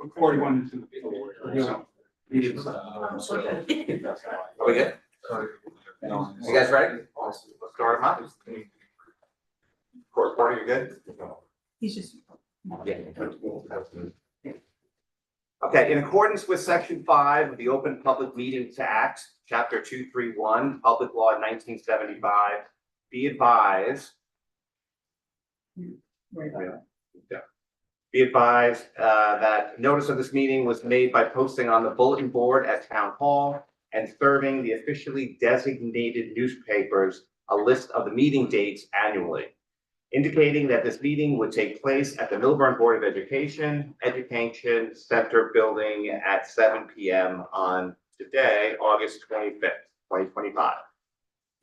41 and 2. Are we good? You guys ready? Let's start them up. Court party, you good? He's just. Okay, in accordance with section 5 of the Open Public Meetings Act, chapter 231, Public Law 1975, be advised. Be advised that notice of this meeting was made by posting on the bulletin board at Town Hall and serving the officially designated newspapers a list of the meeting dates annually, indicating that this meeting would take place at the Millburn Board of Education Center building at 7 p.m. on today, August 25th, 2025.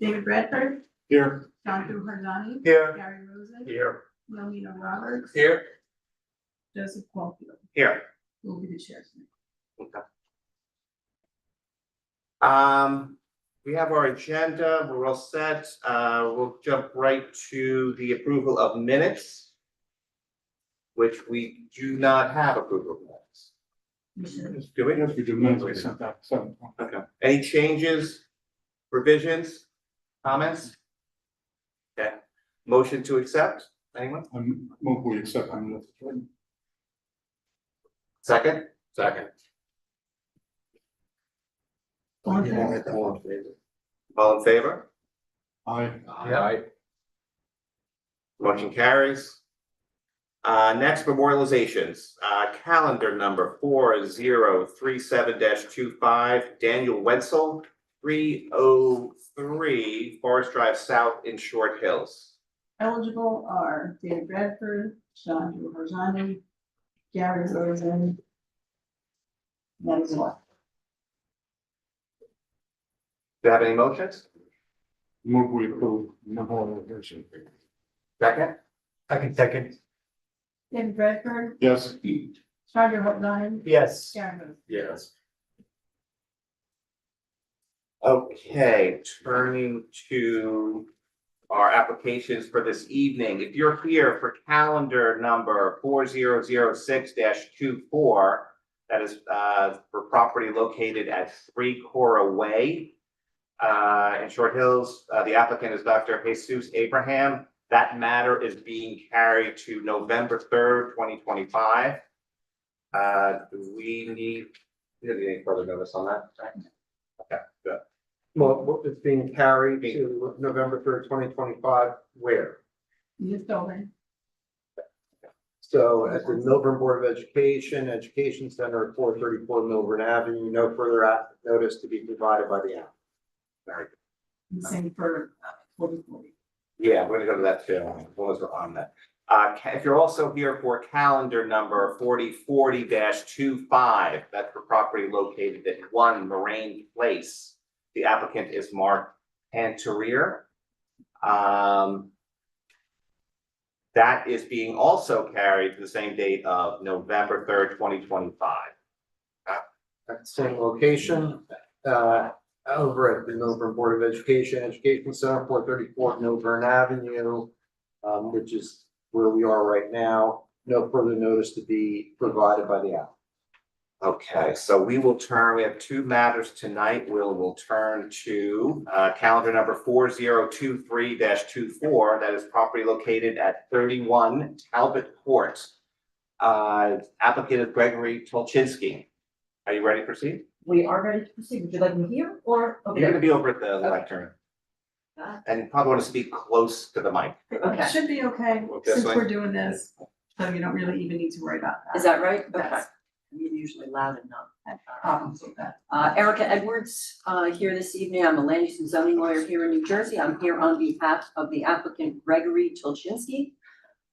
David Bradford, Here. John Harjani. Here. Gary Rosen. Here. Melina Roberts. Here. Joseph Caulfield Here. will be the chair tonight. We have our agenda, we're all set. We'll jump right to the approval of minutes, which we do not have approval of minutes. We should. Do we? Yes, we do minutes, we sent out 7. Okay. Any changes, revisions, comments? Okay. Motion to accept, anyone? Move we accept them as written. Second? Second. All in favor? All in favor? Aye. Motion carries. Next, memorializations. Calendar number 4037-25, Daniel Wenzel, 303 Forest Drive South in Short Hills. Eligible are David Bradford, John Harjani, Gary Rosen. That is all. Do you have any motions? Move we approve memorialization. Second? Second. David Bradford, Yes. John Harjani, Yes. Gary Rosen. Yes. Okay, turning to our applications for this evening. If you're here for calendar number 4006-24, that is for property located at 3 Cora Way in Short Hills. The applicant is Dr. Jesus Abraham. That matter is being carried to November 3rd, 2025. Do we need any further notice on that? Okay, good. Well, it's being carried to November 3rd, 2025, where? This building. So at the Millburn Board of Education, Education Center at 434 Millburn Avenue, no further notice to be provided by the applicant. Very good. The same for 4040. Yeah, we're gonna go to that too, as long as we're on that. If you're also here for calendar number 4040-25, that's for property located at 1 Moraine Place. The applicant is Mark Panterier. That is being also carried to the same date of November 3rd, 2025. At the same location, over at the Millburn Board of Education, Education Center, 434 Millburn Avenue, which is where we are right now. No further notice to be provided by the applicant. Okay, so we have 2 matters tonight. We'll turn to calendar number 4023-24. That is property located at 31 Talbot Court. Applicant is Gregory Tolchinsky. Are you ready to proceed? We are ready to proceed. Would you like me here or over You're there? gonna be over at the lectern. And you probably want to speak close to the mic. It Okay. should be okay, This since way? we're doing this, so you don't really even need to worry about that. Is that right? Okay. Yes. You're usually loud enough. I have problems with that. Erica Edwards, here this evening. I'm a land use and zoning lawyer here in New Jersey. I'm here on behalf of the applicant Gregory Tolchinsky.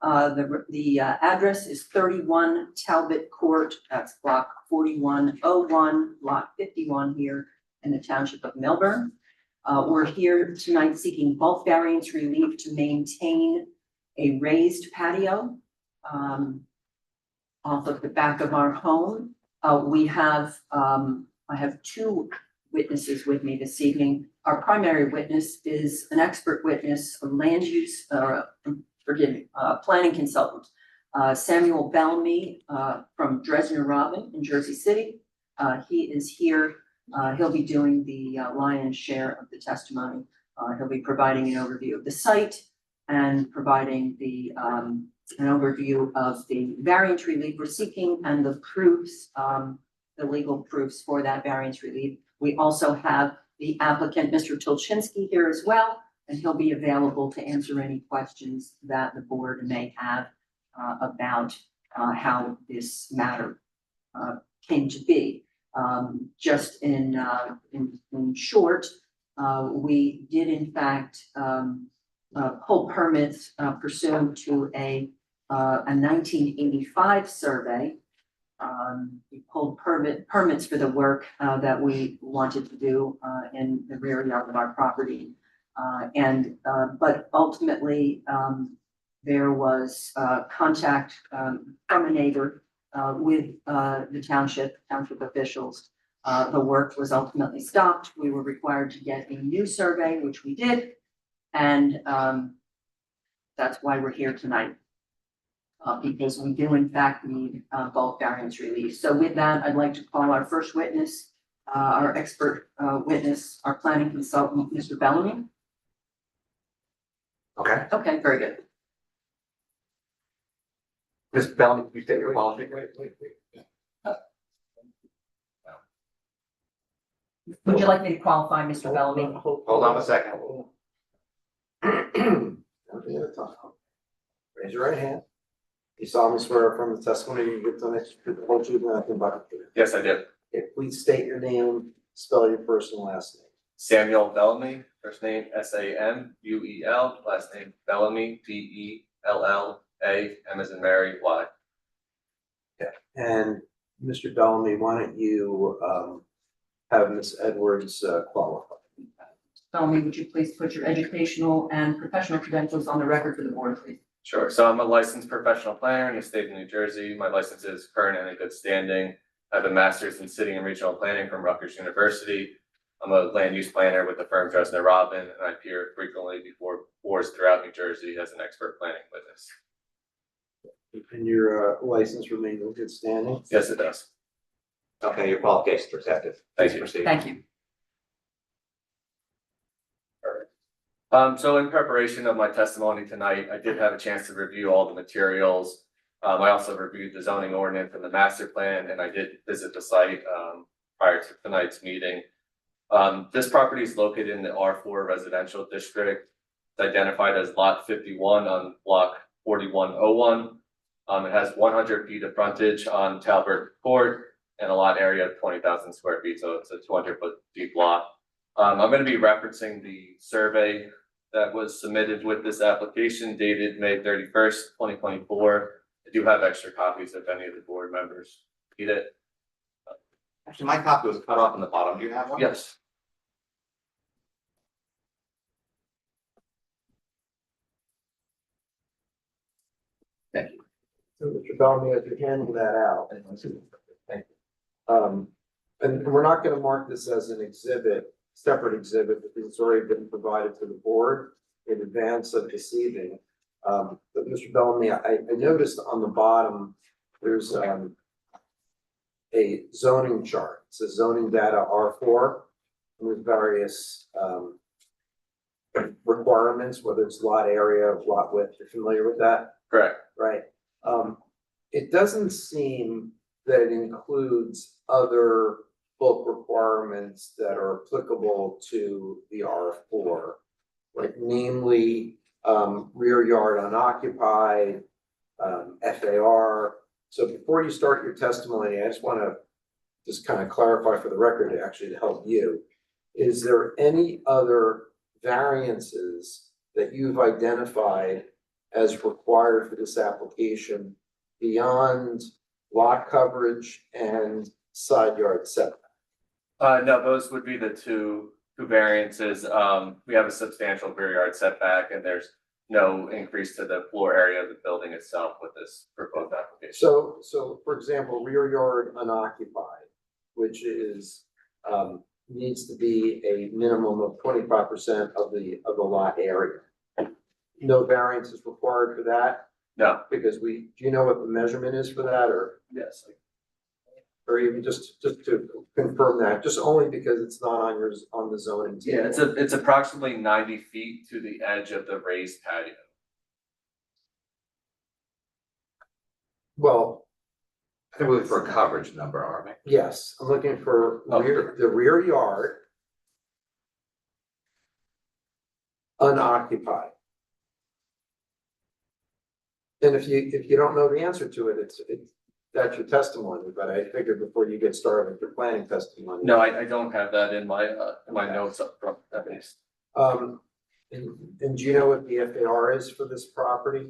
The address is 31 Talbot Court. That's block 4101, lot 51 here in the township of Millburn. We're here tonight seeking bulk variance relief to maintain a raised patio off of the back of our home. I have 2 witnesses with me this evening. Our primary witness is an expert witness, a land use, planning consultant, Samuel Bellamy, from Dresdner Robin in Jersey City. He is here. He'll be doing the lion's share of the testimony. He'll be providing an overview of the site and providing an overview of the variance relief we're seeking and the proofs, the legal proofs for that variance relief. We also have the applicant, Mr. Tulchinsky, here as well, and he'll be available to answer any questions that the board may have about how this matter came to be. Just in short, we did in fact pull permits pursuant to a 1985 survey. We pulled permits for the work that we wanted to do in the rear yard of our property. But ultimately, there was contact from a neighbor with the township officials. The work was ultimately stopped. We were required to get a new survey, which we did. And that's why we're here tonight. Because we do in fact need bulk variance relief. So with that, I'd like to call our first witness, our expert witness, our planning consultant, Mr. Bellamy. Okay. Okay, very good. Ms. Bellamy, can you state your qualifications? Would you like me to qualify Mr. Bellamy? Hold on a second. Raise your right hand. You solemnly swear affirm the testimony you give tonight is true, the whole truth, and nothing but the truth. Yes, I did. Okay, please state your name, spell your first and last name. Samuel Bellamy, first name Samuel, last name Bellamy, Bellamy, M as in Mary, Y. And Mr. Bellamy, why don't you have Ms. Edwards qualify? Bellamy, would you please put your educational and professional credentials on the record for the board, please? Sure, so I'm a licensed professional planner in the state of New Jersey. My license is current and in good standing. I have a master's in city and regional planning from Rutgers University. I'm a land use planner with the firm Dresdner Robin, and I appear frequently before boards throughout New Jersey as an expert planning witness. And your license remains in good standing? Yes, it does. Okay, your qualifications are accepted. Thank Please you. proceed. Thank you. So in preparation of my testimony tonight, I did have a chance to review all the materials. I also reviewed the zoning ordinance and the master plan, and I did visit the site prior to tonight's meeting. This property is located in the R4 residential district. It's identified as lot 51 on block 4101. It has 100 feet of frontage on Talbot Court and a lot area of 20,000 square feet, so it's a 200-foot deep lot. I'm going to be referencing the survey that was submitted with this application dated May 31st, 2024. I do have extra copies if any of the board members need it. Actually, my copy was cut off in the bottom. Do you have one? Yes. Thank you. So Mr. Bellamy, as you handle that out. Thank you. And we're not gonna mark this as an exhibit, separate exhibit, because it's already been provided to the board in advance of this evening. But Mr. Bellamy, I noticed on the bottom, there's a zoning chart. It says zoning data R4 with various requirements, whether it's lot area, lot width. You're familiar with that? Correct. Right. It doesn't seem that it includes other bulk requirements that are applicable to the R4, like namely, rear yard unoccupied, FAR. So before you start your testimony, I just want to just kind of clarify for the record, actually to help you. Is there any other variances that you've identified as required for this application beyond lot coverage and side yard setback? No, those would be the two variances. We have a substantial rear yard setback, and there's no increase to the floor area of the building itself with this proposed application. So for example, rear yard unoccupied, which is, needs to be a minimum of 25% of the lot area. No variance is required for that. No, Because do you know what the measurement is for that, yes, or even just to confirm that, just only because it's not on the zoning table? yeah, it's approximately 90 feet to the edge of the raised patio. Well, I think we're looking for a coverage number, aren't we? yes, I'm looking for Oh. the rear yard unoccupied. And if you don't know the answer to it, that's your testimony, but I figured before you get started with your planning testimony. No, I don't have that in my notes up front, at least. And do you know what the FAR is for this property?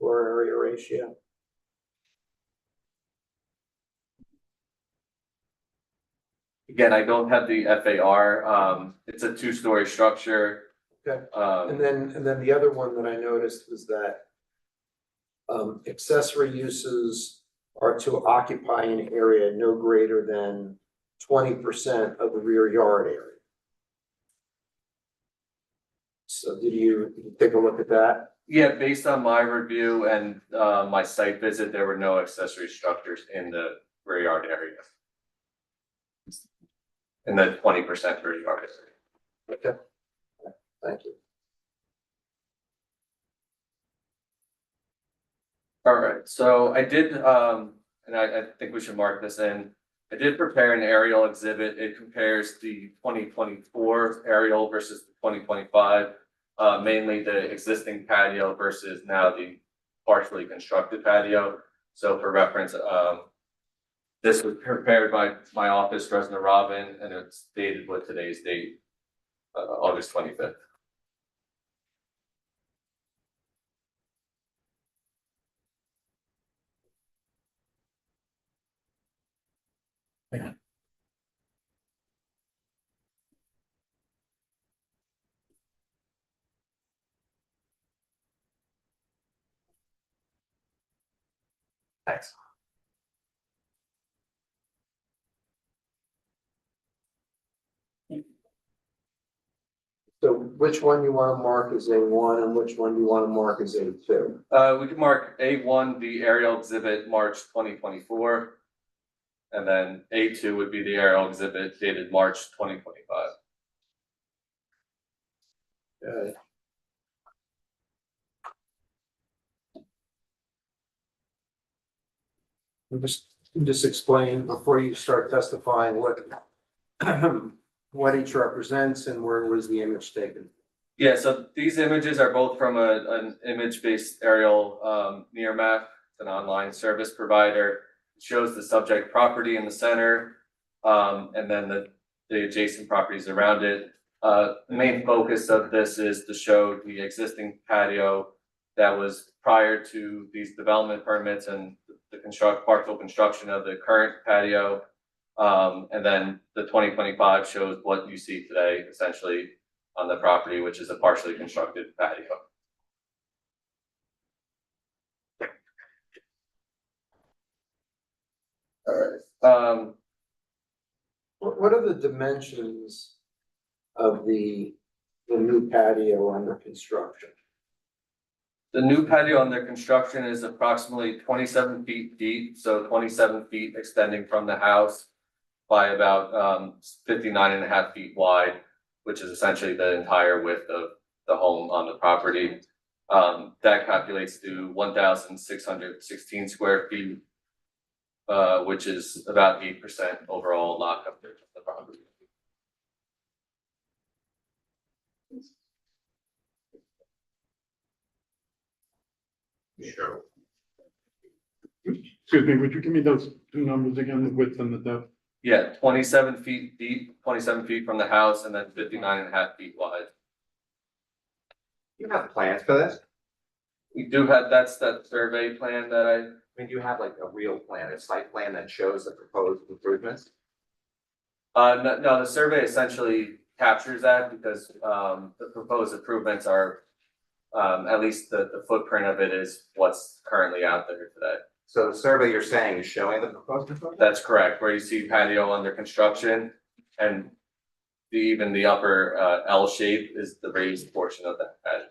Or area ratio? Again, I don't have the FAR, it's a two-story structure. Okay. Um, And then the other one that I noticed was that accessory uses are to occupy an area no greater than 20% of the rear yard area. So did you take a look at that? yeah, based on my review and my site visit, there were no accessory structures in the rear yard area. In the 20% rear yard area. Okay. Thank you. All right, so I did, and I think we should mark this in. I did prepare an aerial exhibit. It compares the 2024 aerial versus the 2025. Mainly the existing patio versus now the partially constructed patio. So for reference, this was prepared by my office, Dresner Robin, and it's dated with today's date, August 25th. Thanks. So which one you want to mark as A1 and which one do you want to mark as A2? We can mark A1, the aerial exhibit, March 2024. And then A2 would be the aerial exhibit dated March 2025. Okay. Just explain before you start testifying what each represents and where was the image taken? Yeah, so these images are both from an image-based aerial near map. It's an online service provider. It shows the subject property in the center, and then the adjacent properties around it. The main focus of this is to show the existing patio that was prior to these development permits and the partial construction of the current patio. And then the 2025 shows what you see today, essentially, on the property, which is a partially constructed patio. All right. What are the dimensions of the new patio under construction? The new patio under construction is approximately 27 feet deep, so 27 feet extending from the house by about 59.5 feet wide, which is essentially the entire width of the home on the property. That calculates to 1,616 square feet, which is about 8% overall lot coverage of the property. Sure. Excuse me, would you give me those two numbers again, the width and the depth? Yeah, 27 feet deep, 27 feet from the house, and then 59.5 feet wide. You have plans for this? We do have, that's that survey plan that I mean, do you have like a real plan, a site plan that shows the proposed improvements? no, the survey essentially captures that because, the proposed improvements are, at least the footprint of it is what's currently out there today. So the survey you're saying is showing the proposed improvement? That's correct, where you see patio under construction and even the upper, L shape is the raised portion of that patio.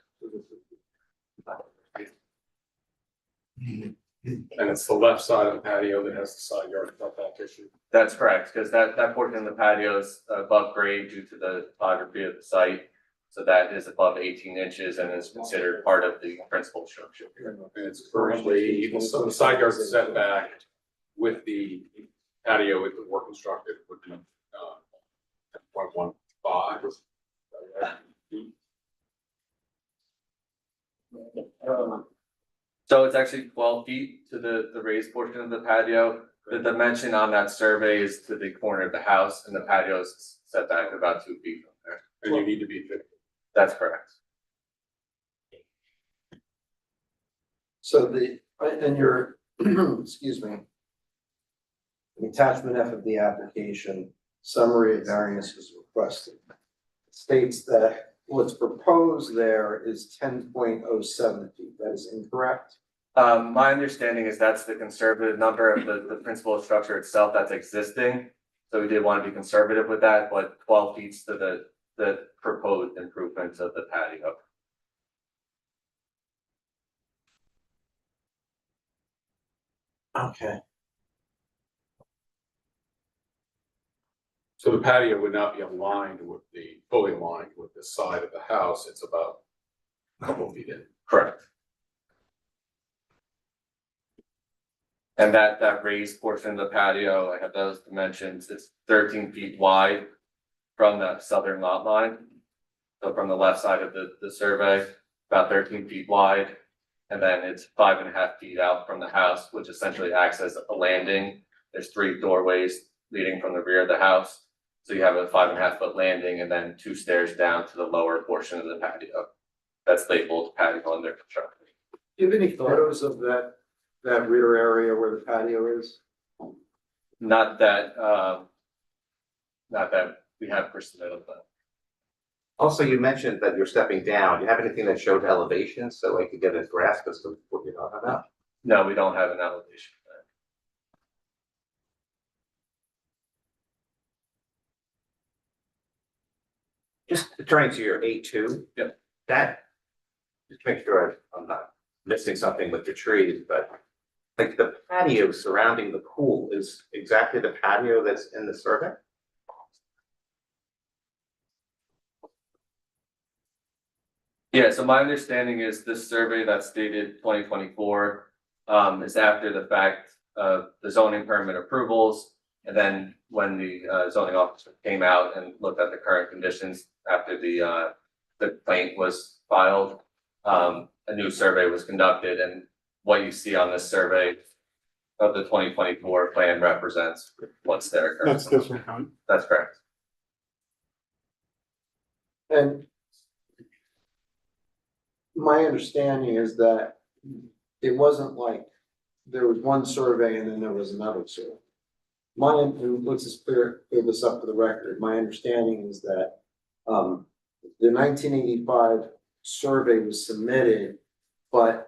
And it's the left side of the patio that has the side yard setback issue. That's correct, because that portion of the patio is above grade due to the topography of the site. So that is above 18 inches and is considered part of the principal structure. And it's currently, the side yard setback with the patio, if it were constructed, would be 0.15. So it's actually 12 feet to the raised portion of the patio. The dimension on that survey is to the corner of the house, and the patio is set back about 2 feet from there. And you need to be 50. That's correct. So and your, excuse me. The attachment F of the application, summary of variance is requested. States that what's proposed there is 10.07 feet. That is incorrect. My understanding is that's the conservative number of the principal structure itself that's existing. So we did want to be conservative with that, but 12 feet to the proposed improvements of the patio. Okay. So the patio would not be fully aligned with the side of the house. It's about a couple feet in. Correct. And that raised portion of the patio, I have those dimensions, it's 13 feet wide from the southern lot line. So from the left side of the survey, about 13 feet wide. And then it's 5.5 feet out from the house, which essentially acts as a landing. There's 3 doorways leading from the rear of the house. So you have a 5.5 foot landing and then 2 stairs down to the lower portion of the patio. That's labeled patio under construction. Do you have any photos of that rear area where the patio is? Not that we have personnel of that. Also, you mentioned that you're stepping down. Do you have anything that showed elevation so I could get a grasp as to what you're talking about? No, we don't have an elevation for that. Just turning to your A2. Yep. That, just make sure I'm not missing something with the trees, but like the patio surrounding the pool is exactly the patio that's in the survey? Yeah, so my understanding is this survey that's dated 2024 is after the fact of the zoning permit approvals. And then when the zoning officer came out and looked at the current conditions after the complaint was filed, a new survey was conducted, and what you see on this survey of the 2024 plan represents what's there currently. That's this one, huh? That's correct. And my understanding is that it wasn't like there was one survey and then there was another survey. And let's just clear this up for the record. My understanding is that the 1985 survey was submitted, but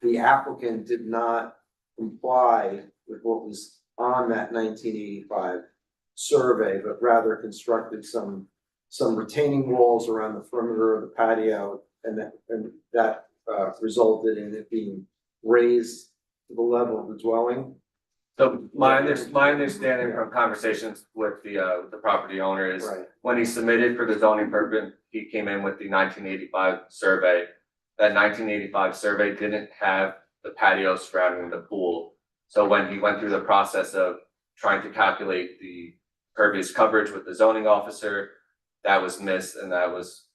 the applicant did not comply with what was on that 1985 survey, but rather constructed some retaining walls around the perimeter of the patio, and that resulted in it being raised to the level of the dwelling. So my understanding from conversations with the property owner is Right. when he submitted for the zoning permit, he came in with the 1985 survey. That 1985 survey didn't have the patio surrounding the pool. So when he went through the process of trying to calculate the pervious coverage with the zoning officer, that was missed, and that was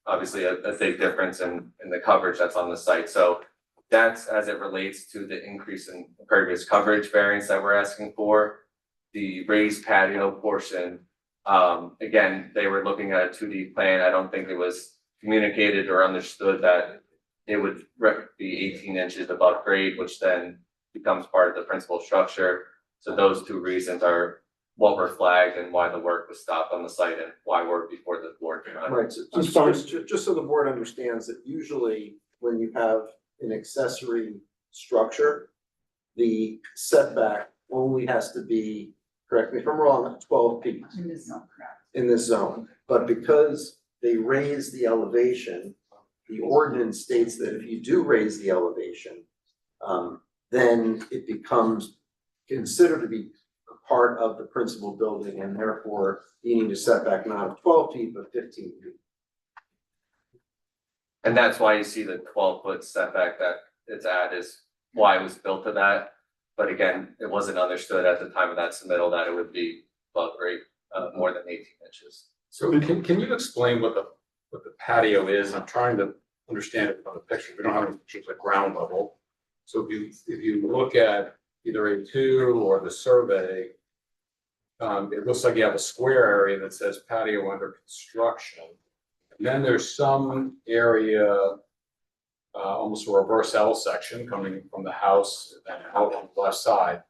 obviously a big difference in the coverage that's on the site. So that's as it relates to the increase in impervious coverage variance that we're asking for. The raised patio portion, again, they were looking at a 2D plan. I don't think it was communicated or understood that it would be 18 inches above grade, which then becomes part of the principal structure. So those 2 reasons are what were flagged and why the work was stopped on the site and why we're before the board tonight. Right, so I'm sorry. just so the board understands that usually when you have an accessory structure, the setback only has to be, correct me if I'm wrong, 12 feet In this zone, correct. in this zone. But because they raise the elevation, the ordinance states that if you do raise the elevation, then it becomes considered to be a part of the principal building and therefore needing to setback not of 12 feet, but 15 feet. And that's why you see the 12-foot setback that it's at is why it was built to that. But again, it wasn't understood at the time of that submittal that it would be above grade, more than 18 inches. So can you explain what the patio is? I'm trying to understand it from the picture. We don't have any pictures at ground level. So if you look at either A2 or the survey, it looks like you have a square area that says patio under construction. And then there's some area, almost a reverse L section coming from the house and out on the left side.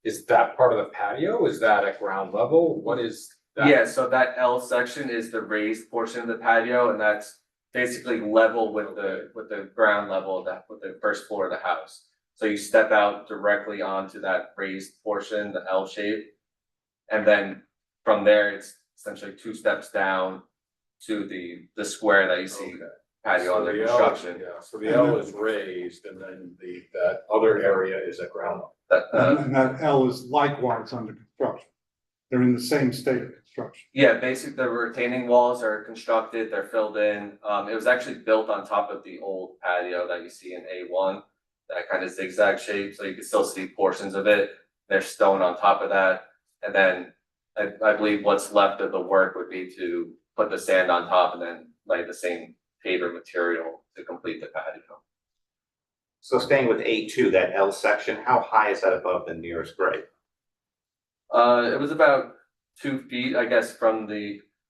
Is that part of the patio? Is that at ground level? What is that? Yeah, so that L section is the raised portion of the patio, and that's basically level with the ground level of that, with the first floor of the house. So you step out directly onto that raised portion, the L shape. And then from there, it's essentially 2 steps down to the square that you see patio So under the L, construction. yeah, so the L is raised and then that other area is at ground level. That, And that L is likewise under construction. They're in the same state of construction. yeah, basically the retaining walls are constructed, they're filled in. It was actually built on top of the old patio that you see in A1, that kind of zigzag shape, so you can still see portions of it. There's stone on top of that. And then I believe what's left of the work would be to put the sand on top and then lay the same paver material to complete the patio. So staying with A2, that L section, how high is that above the nearest grade? It was about 2 feet, I guess, from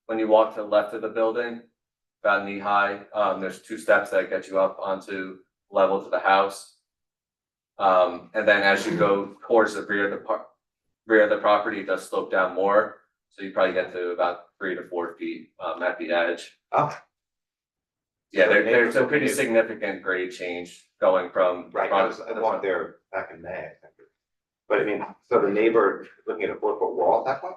when you walk to the left of the building, about knee high. There's 2 steps that get you up onto level to the house. And then as you go towards the rear of the property, it does slope down more. So you probably get to about 3 to 4 feet, at the edge. Oh. Yeah, So there's a pretty neighbors- significant grade change going from. Right, I walked there back in May, I think. But I mean, so the neighbor looking at a 4-foot wall at that point?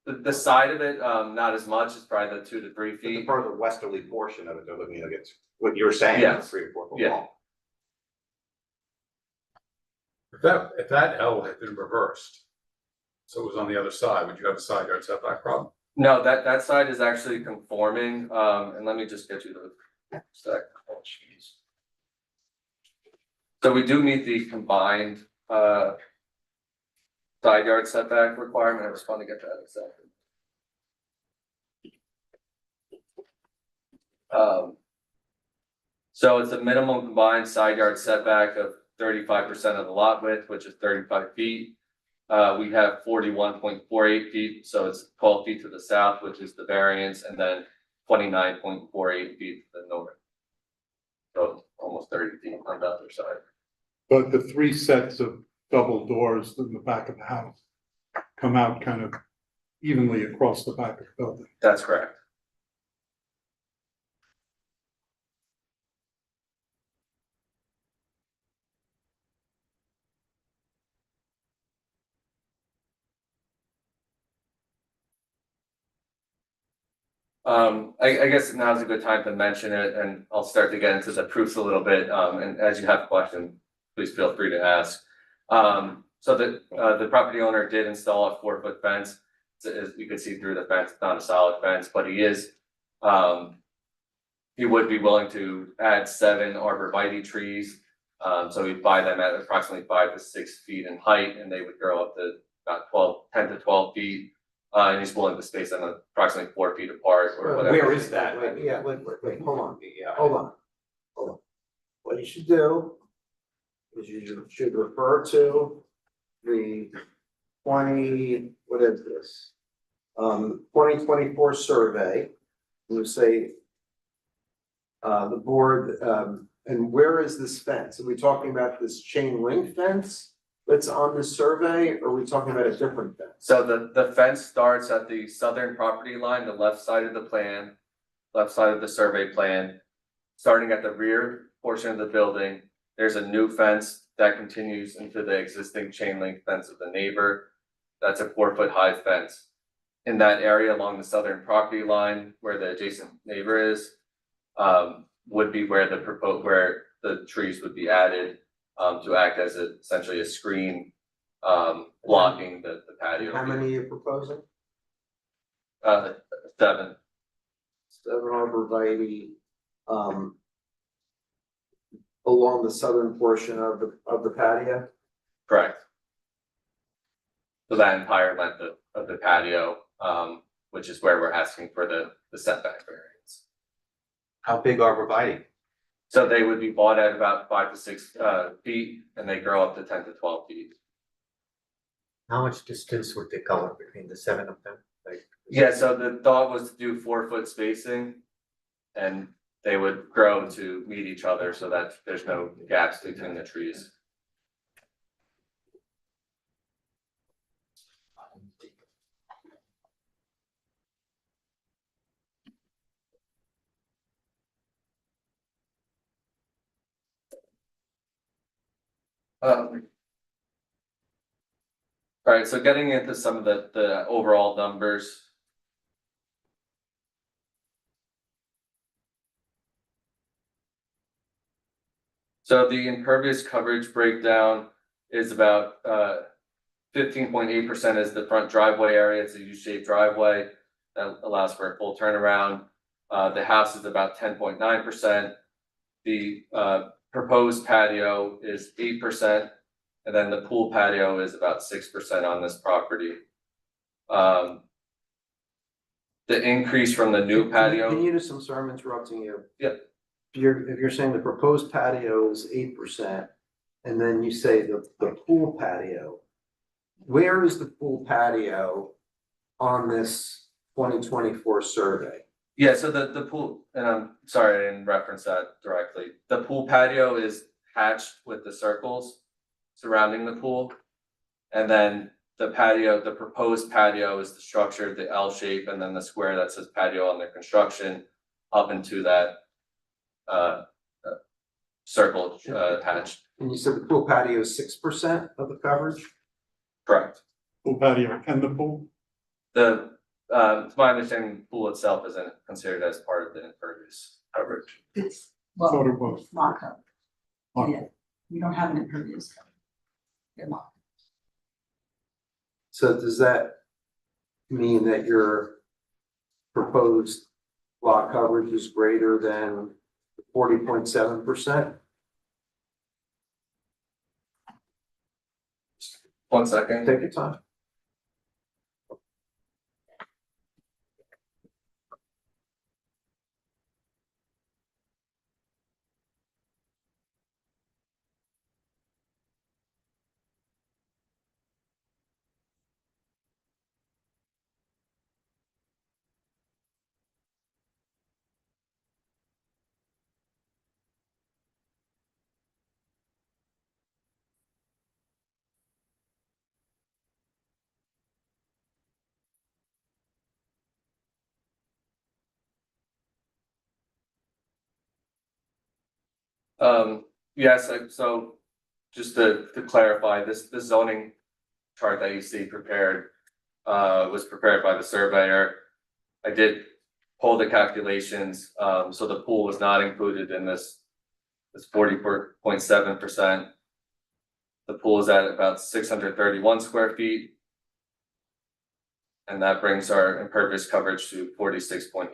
At the side of it, not as much, it's probably the 2 to 3 The feet. further westerly portion of it, they're looking at it, what you were saying, Yeah. a 3 or 4 foot Yeah. wall. If that L had been reversed, so it was on the other side, would you have a side yard setback problem? No, that side is actually conforming, and let me just get you the stack. Oh, jeez. So we do meet the combined, side yard setback requirement. I just want to get that exactly. So it's a minimum combined side yard setback of 35% of the lot width, which is 35 feet. We have 41.48 feet, so it's 12 feet to the south, which is the variance, and then 29.48 feet to the north. So almost 30 feet on the other side. But the 3 sets of double doors in the back of the house come out kind of evenly across the back of the building. That's correct. I guess now's a good time to mention it, and I'll start to get into the proofs a little bit, and as you have questions, please feel free to ask. So the property owner did install a 4-foot fence. As you can see through the fence, it's not a solid fence, but he would be willing to add 7 arborvitae trees. So we'd buy them at approximately 5 to 6 feet in height, and they would grow up to about 10 to 12 feet. And he's willing to space them approximately 4 feet apart or whatever. Where is that? Wait, yeah, wait, hold on. Yeah. Hold on. What you should do is you should refer to the 2024 survey. You say, the board, and where is this fence? Are we talking about this chain link fence that's on the survey, or are we talking about a different fence? So the fence starts at the southern property line, the left side of the plan, left side of the survey plan. Starting at the rear portion of the building, there's a new fence that continues into the existing chain link fence of the neighbor. That's a 4-foot high fence. In that area along the southern property line where the adjacent neighbor is, would be where where the trees would be added, to act as essentially a screen, blocking the patio. How many are you proposing? 7. Seven arborvitae, along the southern portion of the patio? Correct. So that entire length of the patio, which is where we're asking for the setback variance. How big arborvitae? So they would be bought at about 5 to 6 feet, and they grow up to 10 to 12 feet. How much distance would they cover between the 7 of them? Like, Yeah, so the thought was to do 4-foot spacing, and they would grow to meet each other so that there's no gaps between the trees. All right, so getting into some of the overall numbers. So the impervious coverage breakdown is about 15.8% is the front driveway area. It's a U-shaped driveway that allows for a full turnaround. The house is about 10.9%. The proposed patio is 8%, and then the pool patio is about 6% on this property. The increase from the new Can patio, you just, I'm sorry, I'm interrupting you. Yep. If you're saying the proposed patio is 8%, and then you say the pool patio, where is the pool patio on this 2024 survey? yeah, so the pool, and I'm sorry, I didn't reference that directly. The pool patio is hatched with the circles surrounding the pool. And then the patio, the proposed patio is the structure, the L shape, and then the square that says patio under construction up into that circle attached. And you said the pool patio is 6% of the coverage? Correct. Pool patio and the pool, To my understanding, the pool itself isn't considered as part of the impervious coverage. It's, thought well, it was. lot coverage. Oh, Yeah, we don't have an impervious coverage. They're lot. So does that mean that your proposed lot coverage is greater than 40.7%? 1 second. Take your time. Yes, so just to clarify, this zoning chart that you see prepared was prepared by the surveyor. I did pull the calculations, so the pool was not included in this 40.7%. The pool is at about 631 square feet. And that brings our impervious coverage to 46.8%.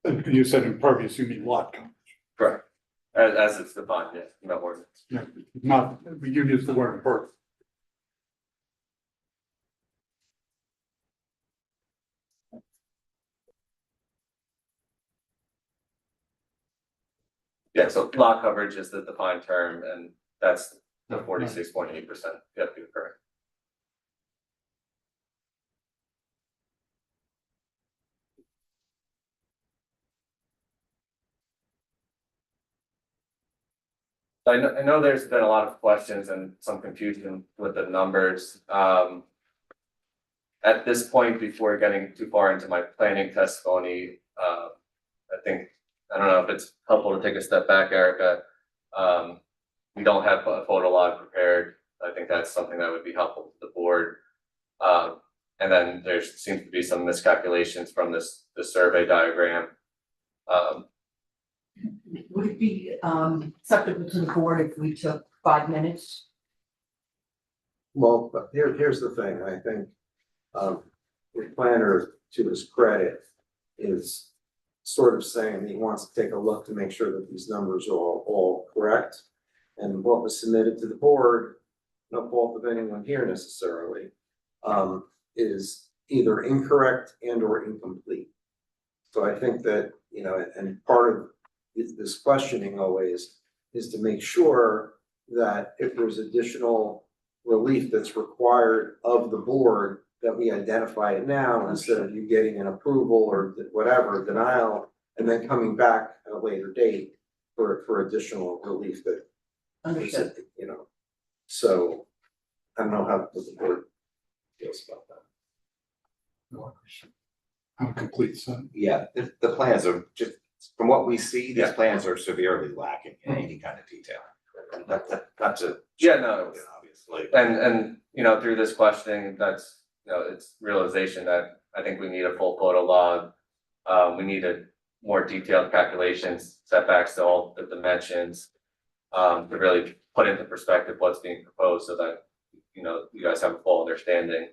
And you said impervious, you mean lot coverage, Correct. As it's defined, yes, in the ordinance. yeah, not, you used the word impervious. Yeah, so lot coverage is the defined term, and that's the 46.8%. Yep, you're correct. I know there's been a lot of questions and some confusion with the numbers. At this point, before getting too far into my planning testimony, I don't know if it's helpful to take a step back, Erica. we don't have a photo log prepared. I think that's something that would be helpful to the board. And then there seems to be some miscalculations from the survey diagram. Would it be acceptable to the board if we took 5 minutes? Well, but here's the thing, I think, the planner, to his credit, is sort of saying that he wants to take a look to make sure that these numbers are all correct. And what was submitted to the board, no fault of anyone here necessarily, is either incorrect and or incomplete. So I think that, you know, and part of this questioning always is to make sure that if there's additional relief that's required of the board, that we identify it now instead of you getting an approval or whatever, denial, and then coming back at a later date for additional relief that, Understood. you know. So I don't know how the board feels about that. Have a complete set. Yeah, the plans are just, from what we see, these Yeah. plans are severely lacking in any kind of detail. Not to. Yeah, no. Obviously. And, you know, through this questioning, that's, you know, it's realization that I think we need a full photo log. We need a more detailed calculations, setbacks to all the dimensions. To really put into perspective what's being proposed so that, you know, you guys have a full understanding.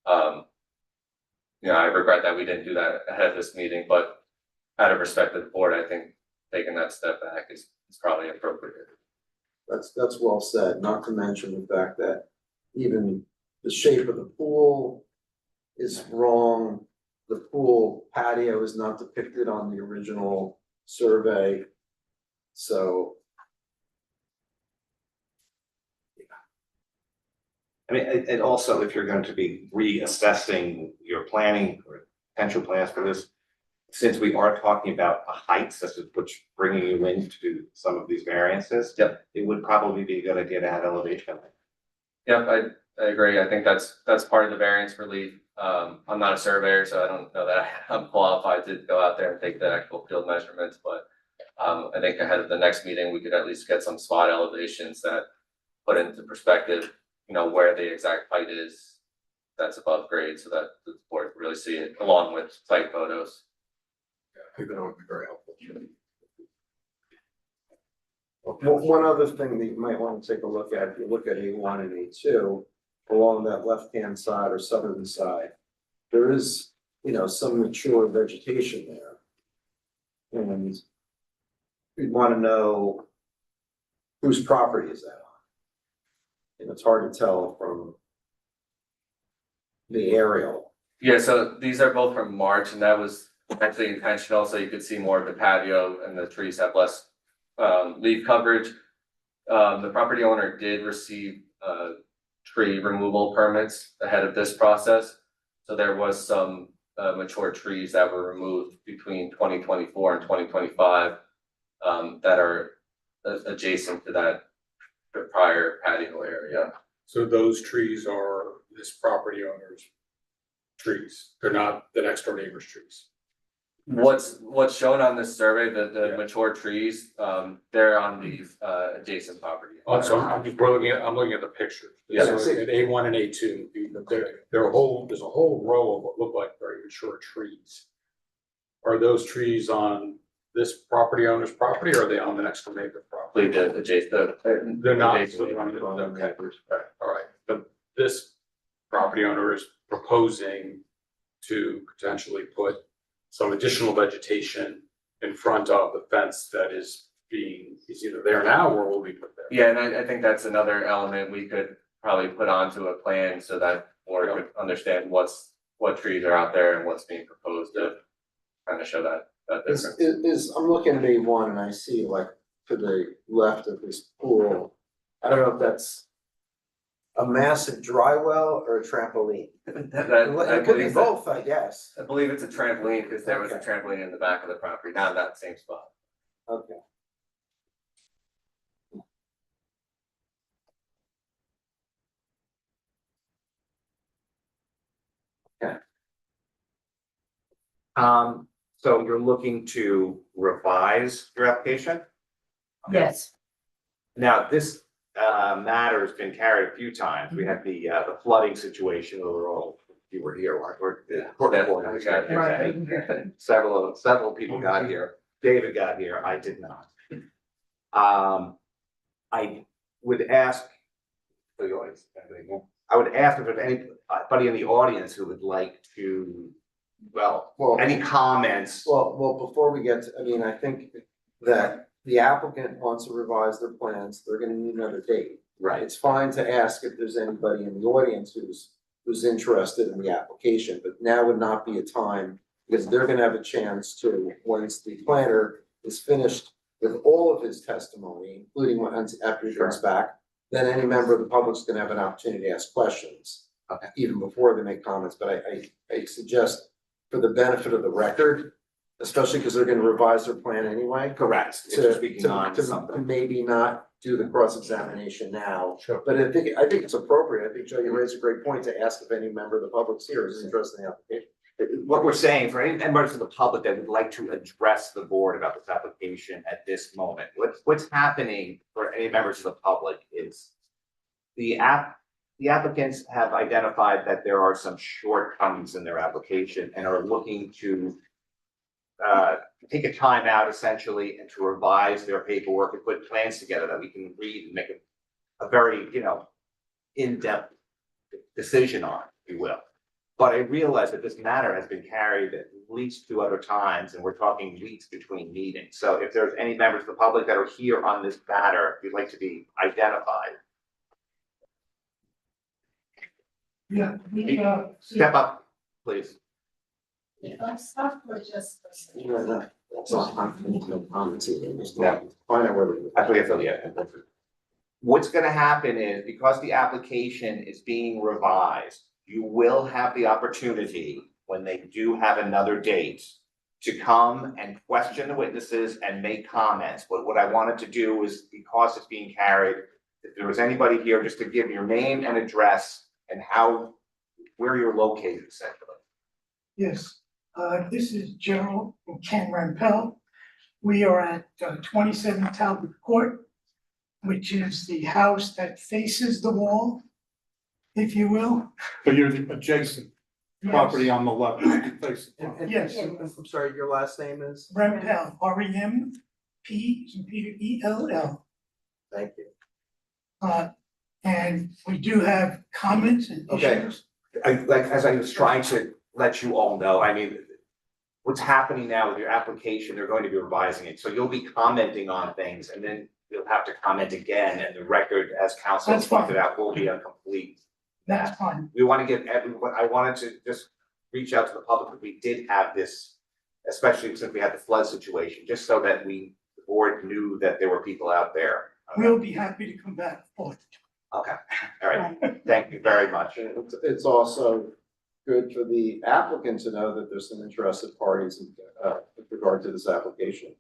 You know, I regret that we didn't do that ahead of this meeting, but out of respect to the board, I think taking that step back is probably appropriate. That's well said, not to mention the fact that even the shape of the pool is wrong. The pool patio is not depicted on the original survey. So. I mean, and also if you're going to be reassessing your planning or potential plans for this, since we are talking about a height, such as which bringing you into some of these variances. Yep. It would probably be a good idea to add elevation. Yep, I agree. I think that's part of the variance relief. I'm not a surveyor, so I don't know that I'm qualified to go out there and take the actual field measurements, but I think ahead of the next meeting, we could at least get some spot elevations that put into perspective, you know, where the exact height is that's above grade, so that the board can really see it along with site photos. I think that would be very helpful. One other thing that you might want to take a look at, if you look at A1 and A2, along that left-hand side or southern side, there is, you know, some mature vegetation there. And we'd want to know whose property is that on? And it's hard to tell from the aerial. Yeah, so these are both from March, and that was actually intentional, so you could see more of the patio and the trees have less leaf coverage. The property owner did receive tree removal permits ahead of this process. So there was some mature trees that were removed between 2024 and 2025 that are adjacent to that prior patio area. So those trees are this property owner's trees, they're not the next door neighbor's trees. What's shown on this survey, the Yeah. mature trees, they're on these adjacent property. Oh, so I'm looking at the pictures. Yeah. So at A1 and A2, there's a whole row of what look like very mature trees. Are those trees on this property owner's property, or are they on the next door neighbor's property? The adjacent. They're not. adjacent. Okay, all right, but this property owner is proposing to potentially put some additional vegetation in front of the fence that is either there now or will be put there. Yeah, and I think that's another element we could probably put onto a plan so that board could understand what trees are out there and what's being proposed to kind of show that difference. I'm looking at A1 and I see like to the left of this pool, I don't know if that's a massive dry well or a trampoline. It could be both, I guess. I believe it's a trampoline because there was a trampoline in the back of the property, not in that same spot. Okay. So you're looking to revise your application? Yes. Now, this matter has been carried a few times. We had the flooding situation where we're all, you were here, Mark, or the court reporter was here. Right. Several people got here. David got here. I did not. I would ask for the audience, I would ask if there's anybody in the audience who would like to, well, any comments? Well, before we get to, I mean, I think that the applicant wants to revise their plans, they're gonna need another date. Right. It's fine to ask if there's anybody in the audience who's interested in the application, but now would not be a time, because they're gonna have a chance to, once the planner is finished with all of his testimony, including once after he comes back, then any member of the public's gonna have an opportunity to ask questions. Okay. Even before they make comments, but I suggest for the benefit of the record, especially because they're gonna revise their plan anyway, Correct. If to, you're speaking on to something. maybe not do the cross-examination now. Sure. But I think it's appropriate. I think, Joe, you raised a great point to ask if any member of the public's here is interested in the application. What we're saying, for any members of the public that would like to address the board about this application at this moment, what's happening for any members of the public is the applicants have identified that there are some shortcomings in their application and are looking to take a time out essentially and to revise their paperwork and put plans together that we can read and make a very, in-depth decision on, if you will. But I realize that this matter has been carried at least 2 other times, and we're talking weeks between meetings. So if there's any members of the public that are here on this matter, if you'd like to be identified, Yeah, step up, please. let's start with just. That's all. No comments either. Just Yeah. find out where. That's what you feel, yeah. What's gonna happen is, because the application is being revised, you will have the opportunity, when they do have another date, to come and question the witnesses and make comments. But what I wanted to do is, because it's being carried, if there was anybody here, just to give your name and address and where you're located essentially. Yes, this is Gerald and Ken Rampell. We are at 27 Talbot Court, which is the house that faces the wall, if you will. But you're the adjacent property on the left, facing. Yes. I'm sorry, your last name is? Rampell, R-E-M-P-E-L-L. Thank you. And we do have comments and Okay. issues. As I was trying to let you all know, I mean, what's happening now with your application, they're going to be revising it, so you'll be commenting on things, and then you'll have to comment again, and the record, as council That's fine. pointed out, will be incomplete. That's fine. We want to give everyone, I wanted to just reach out to the public, because we did have this, especially since we had the flood situation, just so that the board knew that there were people out there. We'll be happy to come back forth. Okay, all right, thank you very much. It's also good for the applicant to know that there's some interested parties with regard to this application.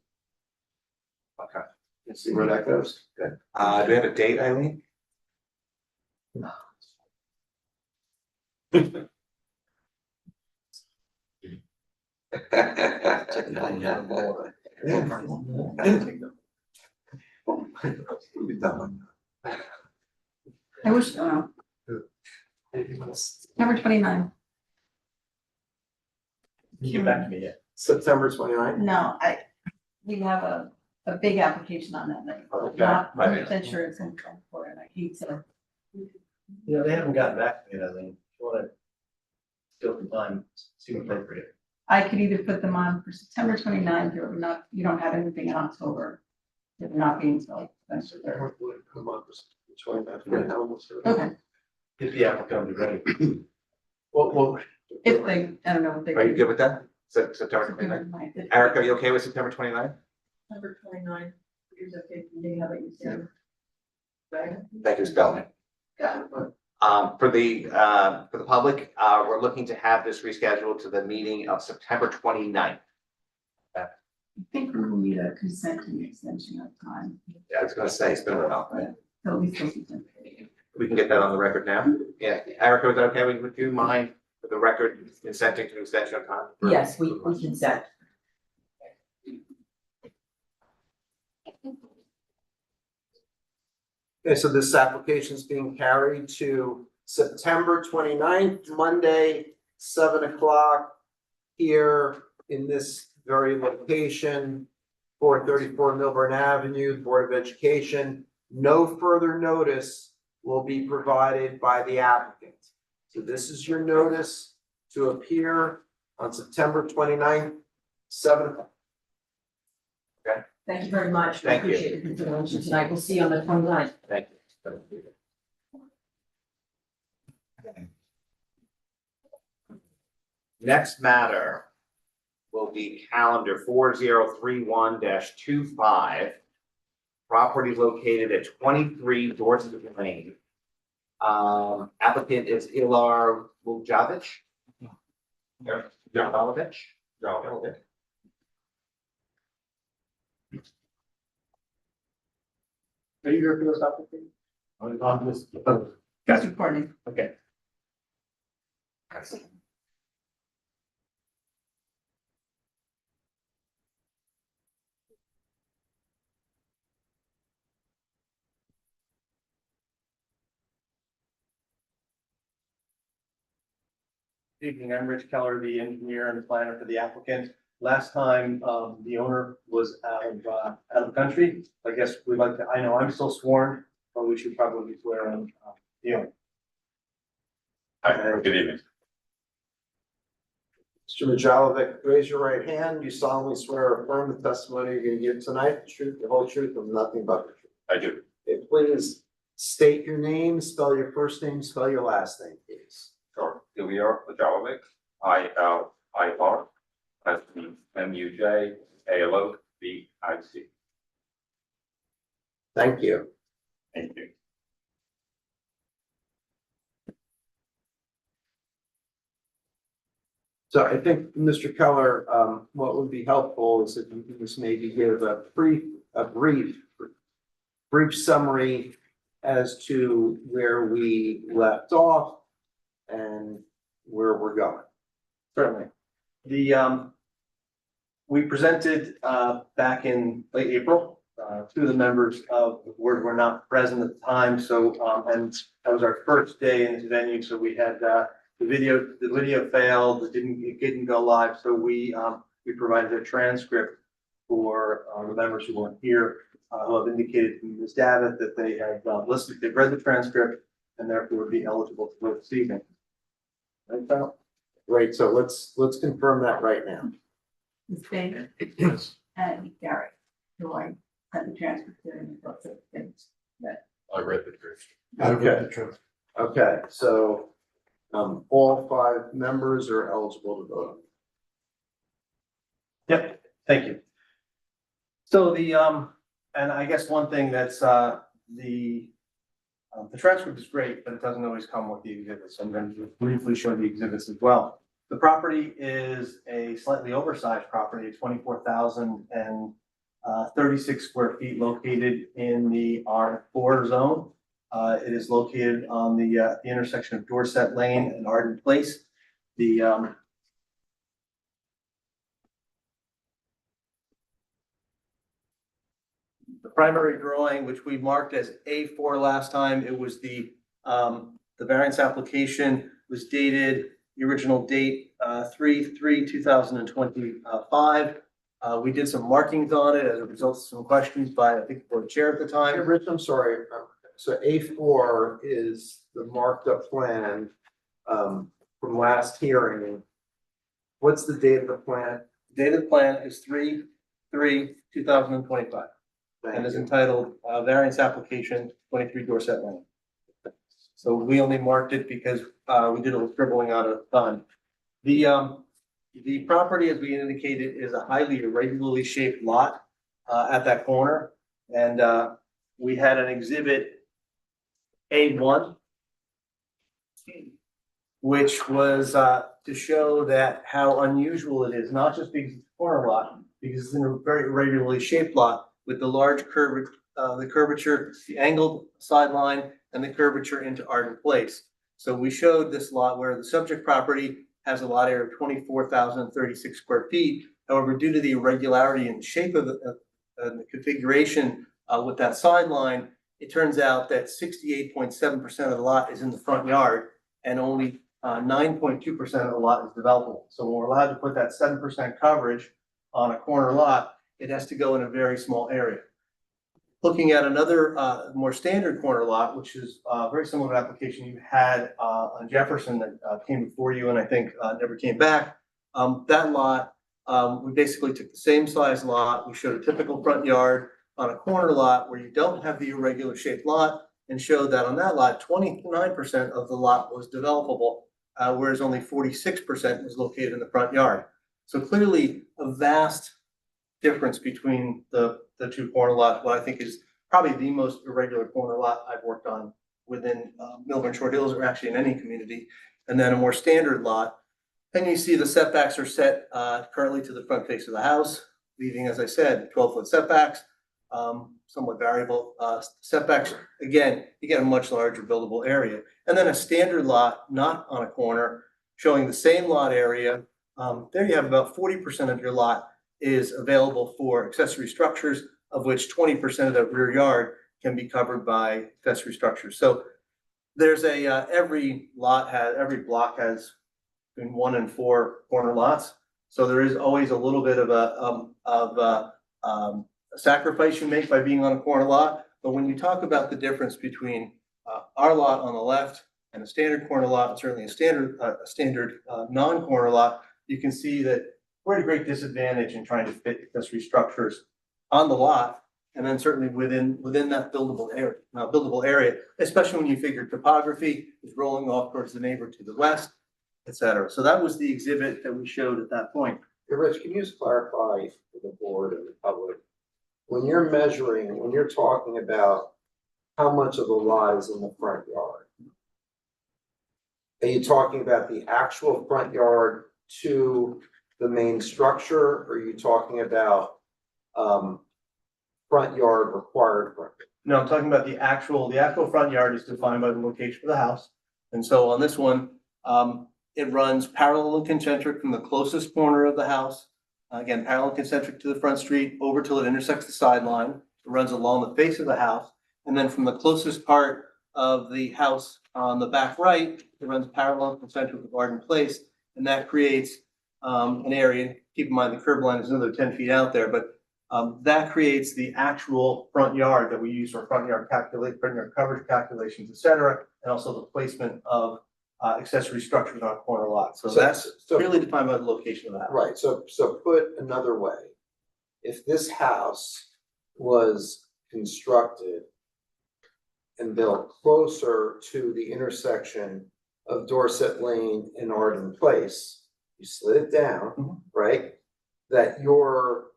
Okay, Let's see where that goes. good. Do we have a date, Eileen? I wish, September 29th. Get back to me yet. September 29th. No, we have a big application on that night. Okay. Not 100% sure it's gonna come for it, I hate to. You know, they haven't gotten back to me, I think, wanna still some time, seem appropriate. I could either put them on for September 29th or not, you don't have anything in October. If they're not being so expensive there. Come on, 29th. Okay, Get the applicant to be ready. Well, if they, I don't know what they. Are you good with that? September 29th? 29th. Eric, are you okay with September 29th? September 29th, is okay for me, how about you, Sarah? Right? Thank you, Spelman. Got it. For the public, we're looking to have this rescheduled to the meeting of September 29th. I think we will need a consent and extension of time. Yeah, I was gonna say, it's been a while, right? So at least we'll see them. We can get that on the record now. Yeah, Erica, is that okay? Would you mind for the record consenting to extension of time? Yes, we consent. Okay, so this application is being carried to September 29th, Monday, 7 o'clock here in this very location, 434 Milburn Avenue, Board of Education. No further notice will be provided by the applicant. So this is your notice to appear on September 29th, 7 o'clock. Thank you very much. Thank you. Appreciate your consideration tonight. We'll see you on the 29th. Thank you. Next matter will be calendar 4031-25. Property located at 23 Dorset Lane. Applicant is Ilar Vuljavich. Vuljavich. Are you here for this application? On this. Just recording. Okay. Good evening, I'm Rich Keller, the engineer and the planner for the applicant. Last time, the owner was out of the country. I guess we'd like to, I know I'm still sworn, but we should probably swear in, the owner. Hi, good evening. Mr. Majalovic, raise your right hand. You solemnly swear or affirm the testimony you're gonna give tonight, the truth, the whole truth, and nothing but the truth. I do. Okay, please state your name, spell your first name, spell your last name, please. Sure. Ilya Vujalovic, ILIR, that's MUJALOVIC. Thank you. Thank you. So I think, Mr. Keller, what would be helpful is if you could just maybe give a brief summary as to where we left off and where we're going. Certainly. We presented, back in late April. Two of the members of the board were not present at the time, so, and that was our first day in this venue, so we had, the video failed, it didn't go live, so we provided a transcript for, the members who weren't here, who have indicated to Ms. Davitt that they have, they've read the transcript and therefore would be eligible to vote this evening. Right, Kyle? Great, so let's confirm that right now. Ms. Baker and Gary, who I sent the transcript to and both of things that. I read the truth. Okay, so all 5 members are eligible to vote. Yep, thank you. So and I guess one thing that's, the transcript is great, but it doesn't always come with the exhibits. I'm going to briefly show the exhibits as well. The property is a slightly oversized property, 24,036 square feet located in the R4 zone. It is located on the intersection of Dorset Lane and Arden Place. The primary drawing, which we marked as A4 last time, it was the variance application was dated, the original date, 3/3/2025. We did some markings on it as a result of some questions by, I think, the board chair at the Hey, time. Rich, I'm sorry. So A4 is the marked up plan from last hearing. What's the date of the plan? Date of the plan is 3/3/2025 and Thank is you. entitled variance application 23 Dorset Lane. So we only marked it because we did a little scribbling out of time. The property, as we indicated, is a highly irregularly shaped lot at that corner. And we had an exhibit A1, which was to show that how unusual it is, not just because it's a corner lot, because it's in a very irregularly shaped lot with the large the curvature, the angled sideline, and the curvature into Arden Place. So we showed this lot where the subject property has a lot area of 24,036 square feet. However, due to the irregularity in the shape of the configuration with that sideline, it turns out that 68.7% of the lot is in the front yard and only 9.2% of the lot is developable. So when we're allowed to put that 7% coverage on a corner lot, it has to go in a very small area. Looking at another more standard corner lot, which is very similar to the application you had on Jefferson that came before you and I think never came back. That lot, we basically took the same size lot. We showed a typical front yard on a corner lot where you don't have the irregular shaped lot, and showed that on that lot, 29% of the lot was developable, whereas only 46% was located in the front yard. So clearly a vast difference between the two corner lots, what I think is probably the most irregular corner lot I've worked on within Milburn Short Hills, or actually in any community, and then a more standard lot. And you see the setbacks are set currently to the front face of the house, leaving, as I said, 12-foot setbacks, somewhat variable setbacks. Again, you get a much larger buildable area. And then a standard lot, not on a corner, showing the same lot area. There you have about 40% of your lot is available for accessory structures, of which 20% of the rear yard can be covered by accessory structures. So there's every block has between 1 and 4 corner lots. So there is always a little bit of a sacrifice you make by being on a corner lot. But when you talk about the difference between our lot on the left and a standard corner lot, and certainly a standard non-corner lot, you can see that we're at a great disadvantage in trying to fit accessory structures on the lot, and then certainly within that buildable area, especially when you figure topography is rolling off towards the neighbor to the west, et cetera. So that was the exhibit that we showed at that point. Hey, Rich, can you just clarify for the board and the public, when you're talking about how much of the lot is in the front yard, are you talking about the actual front yard to the main structure, or are you talking about front yard required front? No, I'm talking about the actual front yard is defined by the location of the house. And so on this one, it runs parallel and concentric from the closest corner of the house. Again, parallel and concentric to the front street over till it intersects the sideline. It runs along the face of the house. And then from the closest part of the house on the back right, it runs parallel and concentric with Garden Place. And that creates an area. Keep in mind the curb line is another 10 feet out there, but that creates the actual front yard that we use for front yard coverage calculations, et cetera, and also the placement of accessory structures on a corner lot. So that's clearly defined by the location of the house. Right, so put another way, if this house was constructed and built closer to the intersection of Dorset Lane and Arden Place, you slid it down, right? That your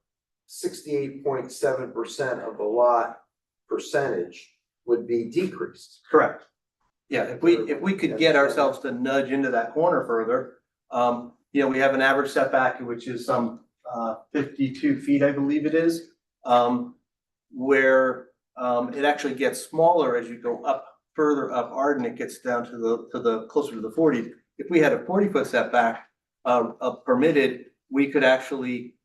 68.7% of the lot percentage would be decreased. Correct. Yeah, if we could get ourselves to nudge into that corner further, we have an average setback, which is some 52 feet, I believe it is, where it actually gets smaller as you go up further up Arden. It gets down to the closer to the 40. If we had a 40-foot setback permitted, we could actually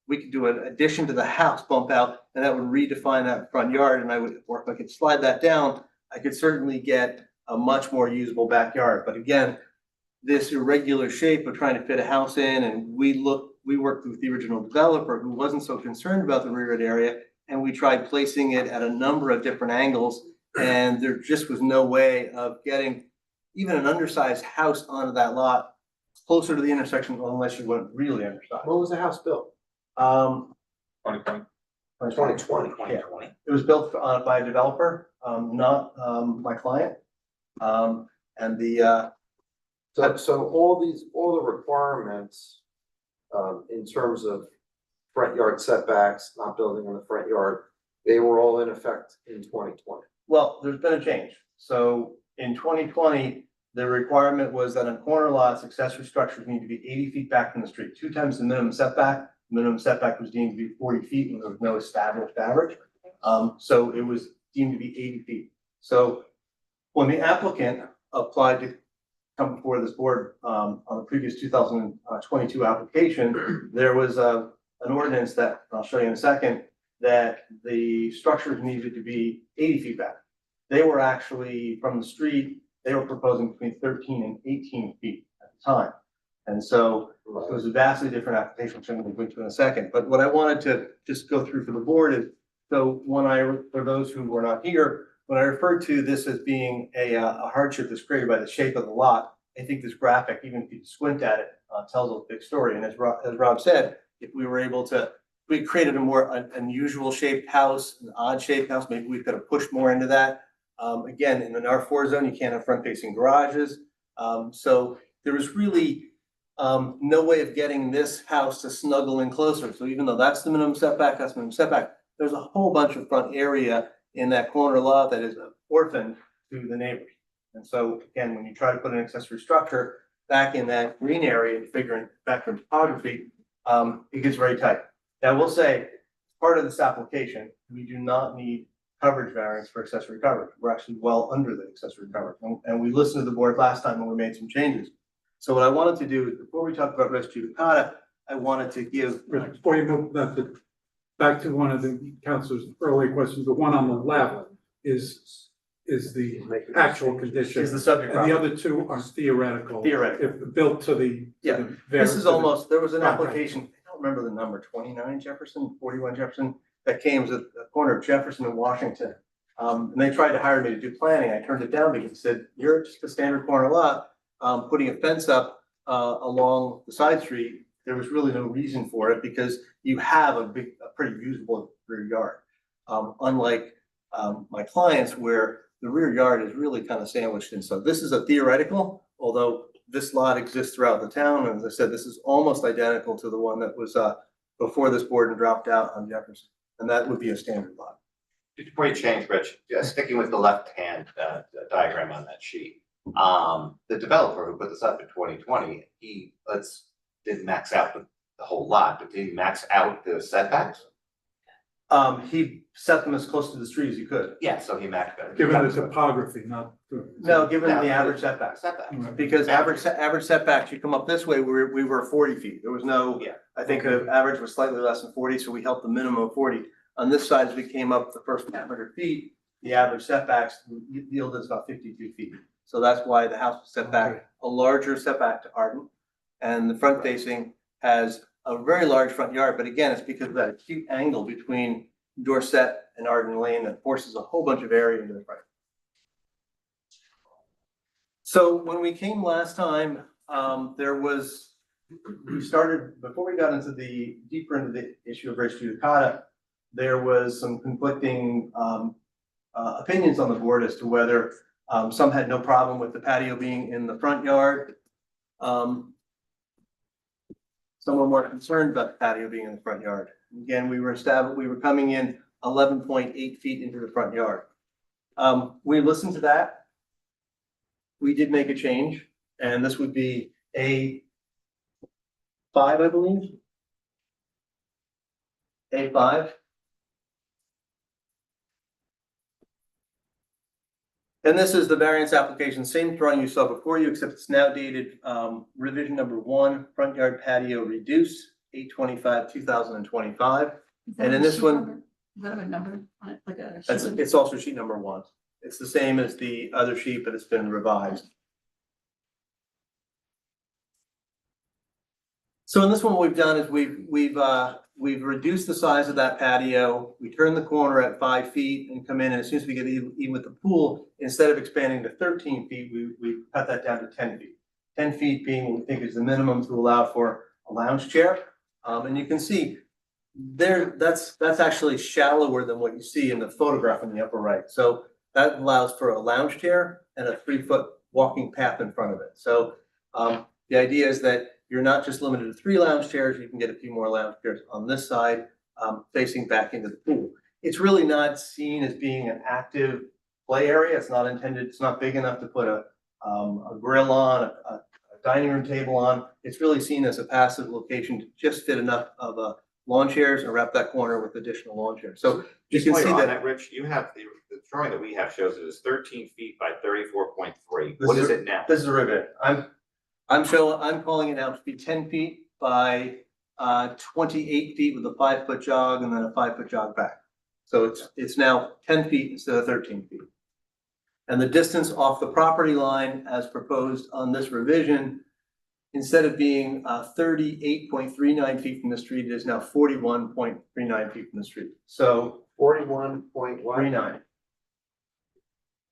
we could do an addition to the house bump out, and that would redefine that front yard. And or if I could slide that down, I could certainly get a much more usable backyard. But again, this irregular shape of trying to fit a house in, and we worked with the original developer who wasn't so concerned about the rear yard area, and we tried placing it at a number of different angles, and there just was no way of getting even an undersized house onto that lot closer to the intersection unless you went really undersized. When was the house built? 2020. 2020. Yeah. It was built by a developer, not my client. And the So all the requirements in terms of front yard setbacks, not building in the front yard, they were all in effect in 2020. well, there's been a change. So in 2020, the requirement was that on corner lots, accessory structures need to be 80 feet back from the street, 2 times the minimum setback. Minimum setback was deemed to be 40 feet when there was no established average. So it was deemed to be 80 feet. So when the applicant applied to come before this board on the previous 2022 application, there was an ordinance that I'll show you in a second that the structures needed to be 80 feet back. They were actually from the street, they were proposing between 13 and 18 feet at the time. And so it was a vastly different application, which I'm going to go into in a second. But what I wanted to just go through for the board is, so for those who were not here, when I referred to this as being a hardship that's created by the shape of the lot, I think this graphic, even if you squint at it, tells a big story. And as Rob said, if we were able to, we created a more unusual shaped house, an odd shaped house, maybe we could have pushed more into that. Again, in an R4 zone, you can't have front facing garages. So there was really no way of getting this house to snuggle in closer. So even though that's the minimum setback, that's minimum setback, there's a whole bunch of front area in that corner lot that is orphaned to the neighbors. And so again, when you try to put an accessory structure back in that green area and figuring back from topography, it gets very tight. Now, I will say, part of this application, we do not need coverage variance for accessory coverage. We're actually well under the accessory coverage. And we listened to the board last time when we made some changes. So what I wanted to do is, before we talk about res judicata, I wanted to give. Before you move that, back to one of the councilor's earlier questions, the one on the left is the actual condition. Is the subject And the property. other two are theoretical. Theoretical. If built to the. Yeah, to the This is to the- almost, there was an Right. application, I don't remember the number, 29 Jefferson, 41 Jefferson, that came at the corner of Jefferson and Washington. And they tried to hire me to do planning. I turned it down because it said, you're just a standard corner lot, putting a fence up along the side street. There was really no reason for it because you have a pretty usable rear yard. Unlike my clients where the rear yard is really kind of sandwiched in. So this is a theoretical, although this lot exists throughout the town. And as I said, this is almost identical to the one that was before this board and dropped out on Jefferson. And that would be a standard lot. Before you change, Rich, sticking with the left-hand diagram on that sheet. The developer who put this up in 2020, he didn't max out the whole lot, but did he max out the setbacks? He set them as close to the street as he could. Yeah, so he maxed out. Given the topography, not. No, given No, the average setbacks. Setbacks. Because average setbacks, you come up this way, we were 40 feet. There was no, Yeah. I think the average was slightly less than 40, so we helped the minimum of 40. On this side, as we came up the first 100 feet, the average setbacks yielded us about 52 feet. So that's why the house was set back, a larger setback to Arden. And the front facing has a very large front yard, but again, it's because of that acute angle between Dorset and Arden Lane that forces a whole bunch of area into the front. So when we came last time, we started, before we got into deeper into the issue of res judicata, there was some conflicting opinions on the board as to whether some had no problem with the patio being in the front yard. Some were more concerned about the patio being in the front yard. Again, we were coming in 11.8 feet into the front yard. We listened to that. We did make a change, and this would be A5, I believe. A5. And this is the variance application, same drawing you saw before you, except it's now dated revision number 1, front yard patio reduce, 8/25/2025. And in this one, Does that have a number on it, like a? it's also sheet number 1. It's the same as the other sheet, but it's been revised. So in this one, what we've done is we've reduced the size of that patio. We turn the corner at 5 feet and come in, and as soon as we get even with the pool, instead of expanding to 13 feet, we cut that down to 10 feet. 10 feet being what we think is the minimum to allow for a lounge chair. And you can see there, that's actually shallower than what you see in the photograph in the upper right. So that allows for a lounge chair and a 3-foot walking path in front of it. So the idea is that you're not just limited to 3 lounge chairs, you can get a few more lounge chairs on this side, facing back into the pool. It's really not seen as being an active play area. It's not intended, it's not big enough to put a grill on, a dining room table on. It's really seen as a passive location to just fit enough of lawn chairs and wrap that corner with additional lawn chairs. So you Just can while see you're on that. that, Rich, you have the drawing that we have shows it as 13 feet by 34.3. This What is is it now? This is a rivet. I'm calling it now to be 10 feet by 28 feet with a 5-foot jog and then a 5-foot jog back. So it's now 10 feet instead of 13 feet. And the distance off the property line as proposed on this revision, instead of being 38.39 feet from the street, it is now 41.39 feet from the street. So 41.1.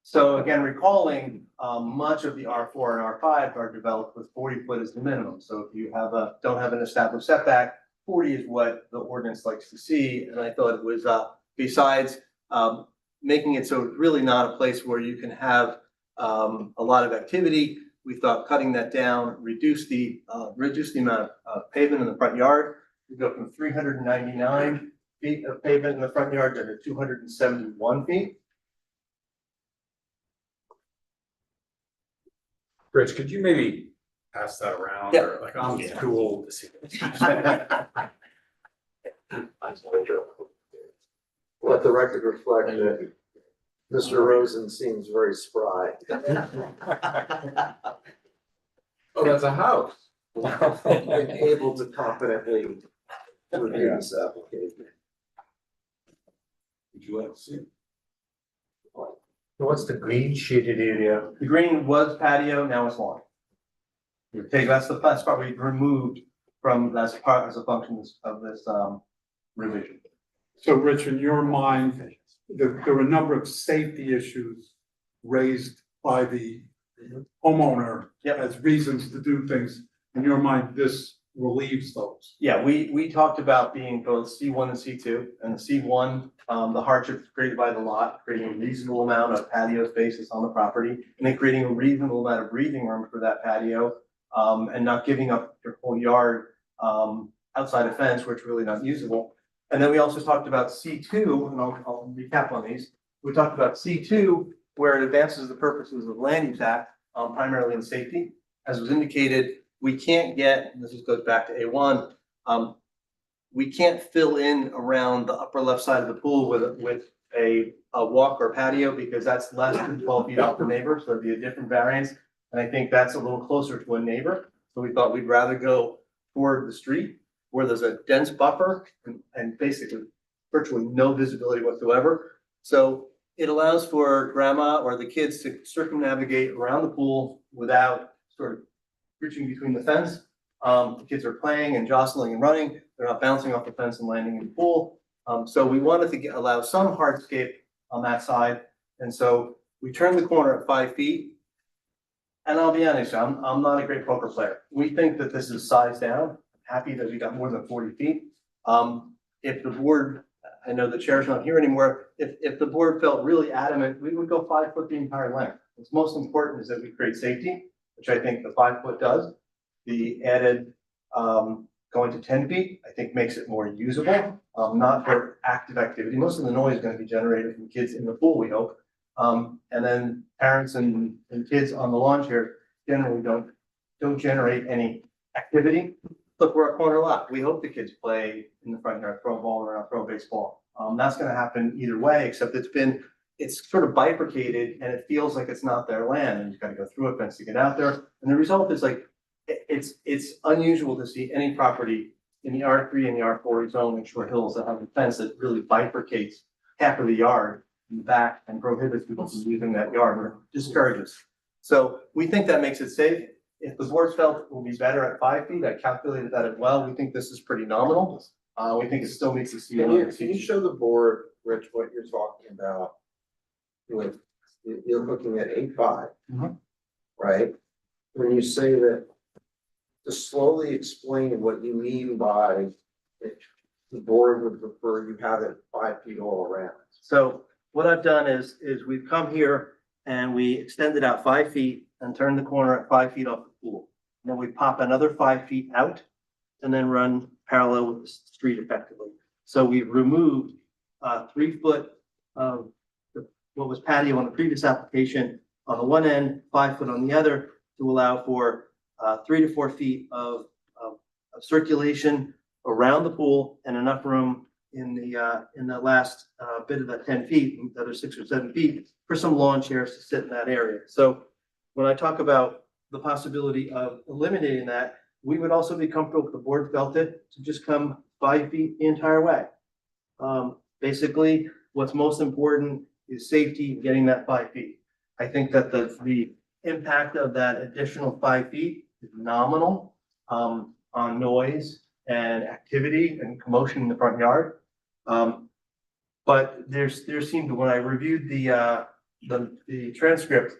So again, recalling, much of the R4 and R5 are developed with 40 foot as the minimum. So if you don't have an established setback, 40 is what the ordinance likes to see. And I thought it was, besides, making it so it's really not a place where you can have, a lot of activity, we thought cutting that down, reduce the amount of pavement in the front yard. We go from 399 feet of pavement in the front yard to 271 feet. Rich, could you maybe pass that around? Yeah. Or like, I'm too old to see. Let the record reflect that Mr. Rosen seems very spry. Oh, that's a house. Able to confidently review this application. Would you like to see? What's the green shaded area? The green was patio, now it's lawn. That's the part we removed from, as a function of this, revision. So Rich, in your mind, there were a number of safety issues raised by the homeowner Yep. as reasons to do things. In your mind, this relieves those. Yeah, we talked about being both C1 and C2, and the C1, the hardship created by the lot, creating a reasonable amount of patio spaces on the property, and then creating a reasonable amount of breathing room for that patio, and not giving up your whole yard, outside a fence where it's really not usable. And then we also talked about C2, and I'll recap on these. We talked about C2, where it advances the purposes of the Land Use Act, primarily in safety. As was indicated, we can't get, and this just goes back to A1, we can't fill in around the upper left side of the pool with a walk or patio because that's less than 12 feet off the neighbor, so it'd be a different variance. And I think that's a little closer to a neighbor. So we thought we'd rather go toward the street where there's a dense buffer and basically virtually no visibility whatsoever. So it allows for grandma or the kids to circumnavigate around the pool without sort of reaching between the fence. The kids are playing and jostling and running. They're not bouncing off the fence and landing in the pool. So we wanted to allow some hardscape on that side. And so we turned the corner at 5 feet. And I'll be honest, I'm not a great poker player. We think that this is sized down. Happy that we got more than 40 feet. If the board, I know the chair's not here anymore, if the board felt really adamant, we would go 5 foot the entire length. What's most important is that we create safety, which I think the 5 foot does. The added going to 10 feet, I think makes it more usable, not for active activity. Most of the noise is going to be generated from kids in the pool, we hope. And then parents and kids on the lawn chair generally don't generate any activity. Look, we're a corner lot. We hope the kids play in the front yard, throw a ball around, throw a baseball. That's going to happen either way, except it's sort of bifurcated and it feels like it's not their land and you've got to go through a fence to get out there. And the result is like, it's unusual to see any property in the R3 and the R4 zone in Short Hills that have a fence that really bifurcates half of the yard in the back and prohibits people from using that yard or discourages. So we think that makes it safe. If the board felt it will be better at 5 feet, I calculated that as well. We think this is pretty nominal. We think it still meets the C1. Can you show the board, Rich, what you're talking about? With, you're looking at 8.5, right? When you say that, to slowly explain what you mean by the board would prefer you have it 5 feet all around. So what I've done is we've come here and we extended out 5 feet and turned the corner at 5 feet off the pool. And then we pop another 5 feet out and then run parallel with the street effectively. So we've removed 3 foot of what was patio on the previous application on the one end, 5 foot on the other, to allow for 3 to 4 feet of circulation around the pool and enough room in the last bit of that 10 feet, the other 6 or 7 feet, for some lawn chairs to sit in that area. So when I talk about the possibility of eliminating that, we would also be comfortable if the board felt it to just come 5 feet the entire way. Basically, what's most important is safety, getting that 5 feet. I think that the impact of that additional 5 feet is nominal, on noise and activity and commotion in the front yard. But there seemed, when I reviewed the transcript,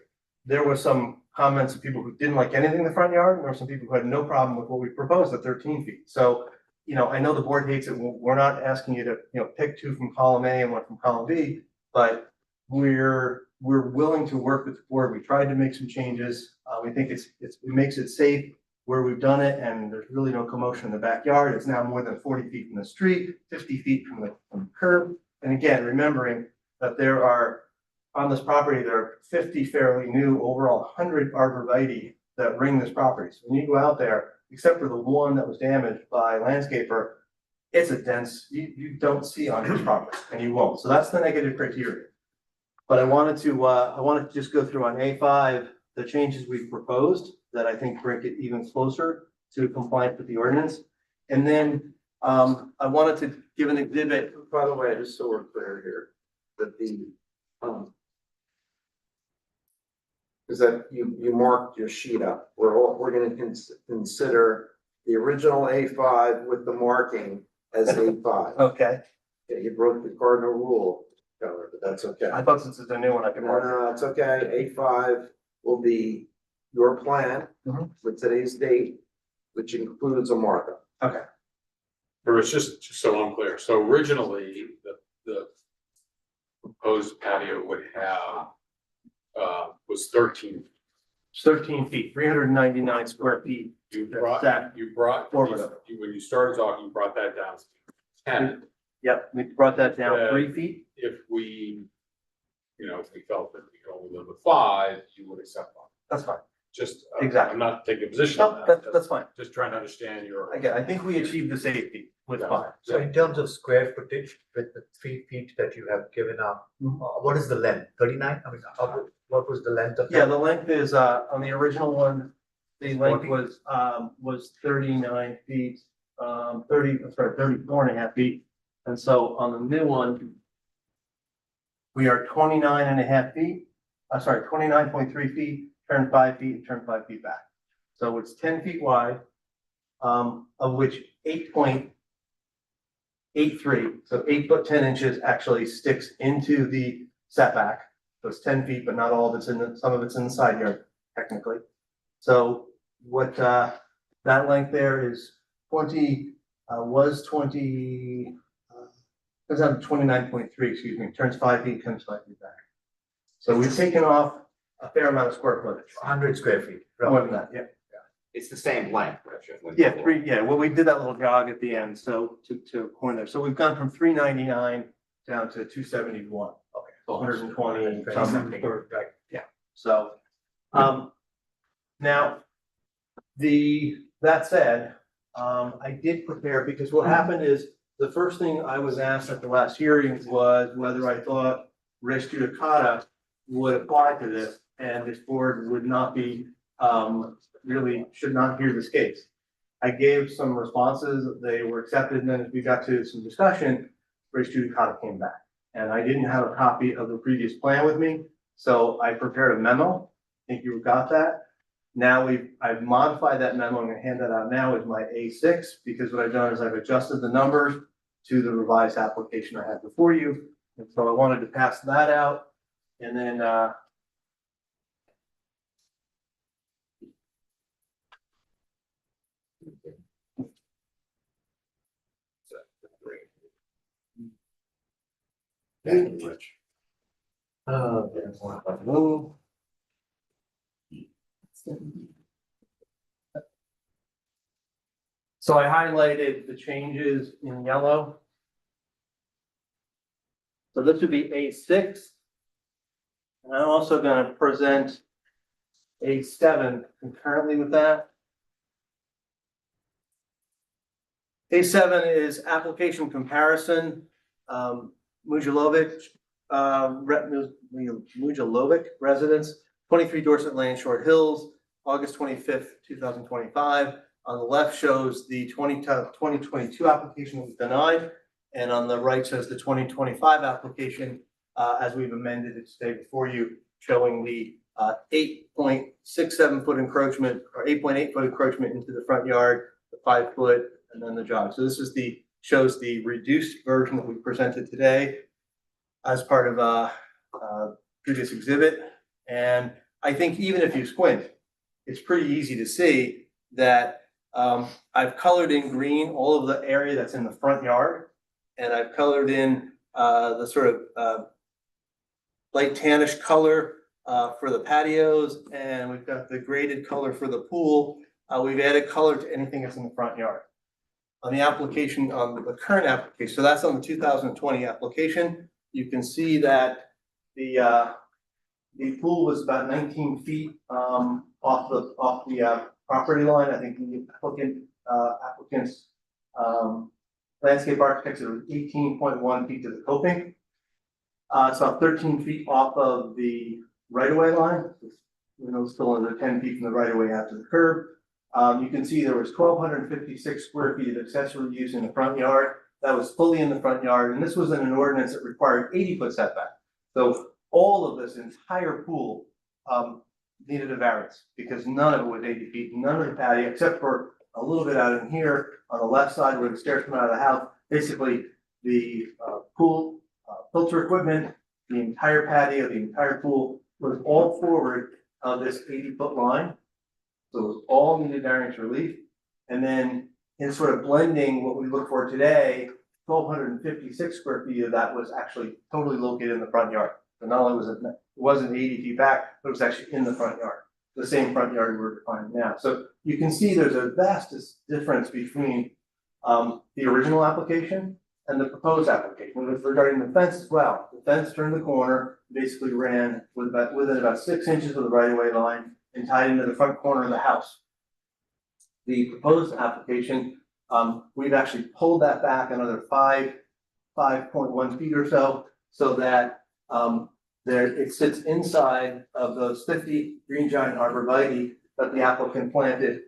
there were some comments of people who didn't like anything in the front yard, and there were some people who had no problem with what we proposed at 13 feet. So, you know, I know the board hates it. We're not asking you to, you know, pick 2 from column A and 1 from column B, but we're willing to work with the board. We tried to make some changes. We think it makes it safe where we've done it, and there's really no commotion in the backyard. It's now more than 40 feet from the street, 50 feet from the curb. And again, remembering that there are, on this property, there are 50 fairly new, overall 100 arborvitae that ring this property. So when you go out there, except for the one that was damaged by landscaper, it's a dense, you don't see on this property, and you won't. So that's the negative criteria. But I wanted to just go through on A5, the changes we've proposed that I think bring it even closer to compliance with the ordinance. And then, I wanted to give an exhibit. By the way, just so we're clear here, that is that you marked your sheet up. We're gonna consider the original A5 with the marking as A5. Okay, Yeah, you broke the cardinal rule, Keller, but that's okay. I thought since it's a new one, I can mark it. No, it's okay. A5 will be your plan Mhm. with today's date, which includes a markup. Okay, Or it's just so I'm clear. So originally, the proposed patio would have, was 13. it's 13 feet, 399 square feet. You That- brought, Forward of when you started talking, you brought that down to 10. Yep, we brought that down Yeah. 3 feet. If we, if we felt that we could only live with 5, you would accept that. That's fine. Just, Exactly. I'm not taking a position on No, that. that's fine. Just trying to understand your. Again, I think we achieved the safety with 5. So in terms of square footage, with the 3 feet that you have given up, what is the length? 39? I mean, what was the length of that? Yeah, the length is, on the original one, the length was 39 feet, 34 and a half feet. And so on the new one, we are 29 and a half feet, 29.3 feet, turn 5 feet, and turn 5 feet back. So it's 10 feet wide, of which 8.83, so 8 foot 10 inches actually sticks into the setback. So it's 10 feet, but not all of it's some of it's in the side yard technically. So what, that length there is 20, goes down to 29.3, excuse me, turns 5 feet, comes 5 feet back. So we've taken off a fair amount of square footage. 100 square feet. More than that, yeah. It's the same length, Richard. Well, we did that little jog at the end, so to corner. So we've gone from 399 down to 271. Okay. So 120 something. Yeah, so, now, that said, I did prepare, because what happened is, the first thing I was asked at the last hearing was whether I thought res judicata would apply to this, and this board would not be, really should not hear this case. I gave some responses, they were accepted, and then as we got to some discussion, res judicata came back. And I didn't have a copy of the previous plan with me, so I prepared a memo. I think you got that. Now I've modified that memo. I'm gonna hand that out now as my A6, because what I've done is I've adjusted the numbers to the revised application I had before you. And so I wanted to pass that out, and then, Thank you, Rich. So I highlighted the changes in yellow. So this would be A6. And I'm also gonna present A7 concurrently with that. A7 is application comparison. Mujalovic residence, 23 Dorset Lane, Short Hills, August 25th, 2025. On the left shows the 2022 application was denied, and on the right shows the 2025 application, as we've amended it today before you, showing the 8.67 foot encroachment or 8.8 foot encroachment into the front yard, the 5 foot, and then the jog. So this is shows the reduced version that we presented today as part of previous exhibit. And I think even if you squint, it's pretty easy to see that I've colored in green all of the area that's in the front yard, and I've colored in the sort of light tannish color for the patios, and we've got the graded color for the pool. We've added color to anything that's in the front yard. On the application, on the current application, so that's on the 2020 application, you can see that the pool was about 19 feet off the property line. I think the applicant's landscape architect said it was 18.1 feet to the coping. It's about 13 feet off of the right-of-way line, still under 10 feet from the right-of-way out to the curb. You can see there was 1,256 square feet of accessory use in the front yard. That was fully in the front yard, and this was in an ordinance that required 80-foot setback. So all of this entire pool needed a variance because none of it was 80 feet, none of the patio, except for a little bit out in here on the left side where the stairs come out of the house. Basically, the pool filter equipment, the entire patio, the entire pool was all forward of this 80-foot line. So it was all needed variance relief. And then in sort of blending what we look for today, 1,256 square feet of that was actually totally located in the front yard. So not only wasn't 80 feet back, but it was actually in the front yard, the same front yard we're defining now. So you can see there's a vast difference between the original application and the proposed application. With regarding the fence as well, the fence turned the corner, basically ran within about 6 inches of the right-of-way line and tied into the front corner of the house. The proposed application, we've actually pulled that back another 5.1 feet or so that it sits inside of those 50 green giant arborvitae that the applicant planted.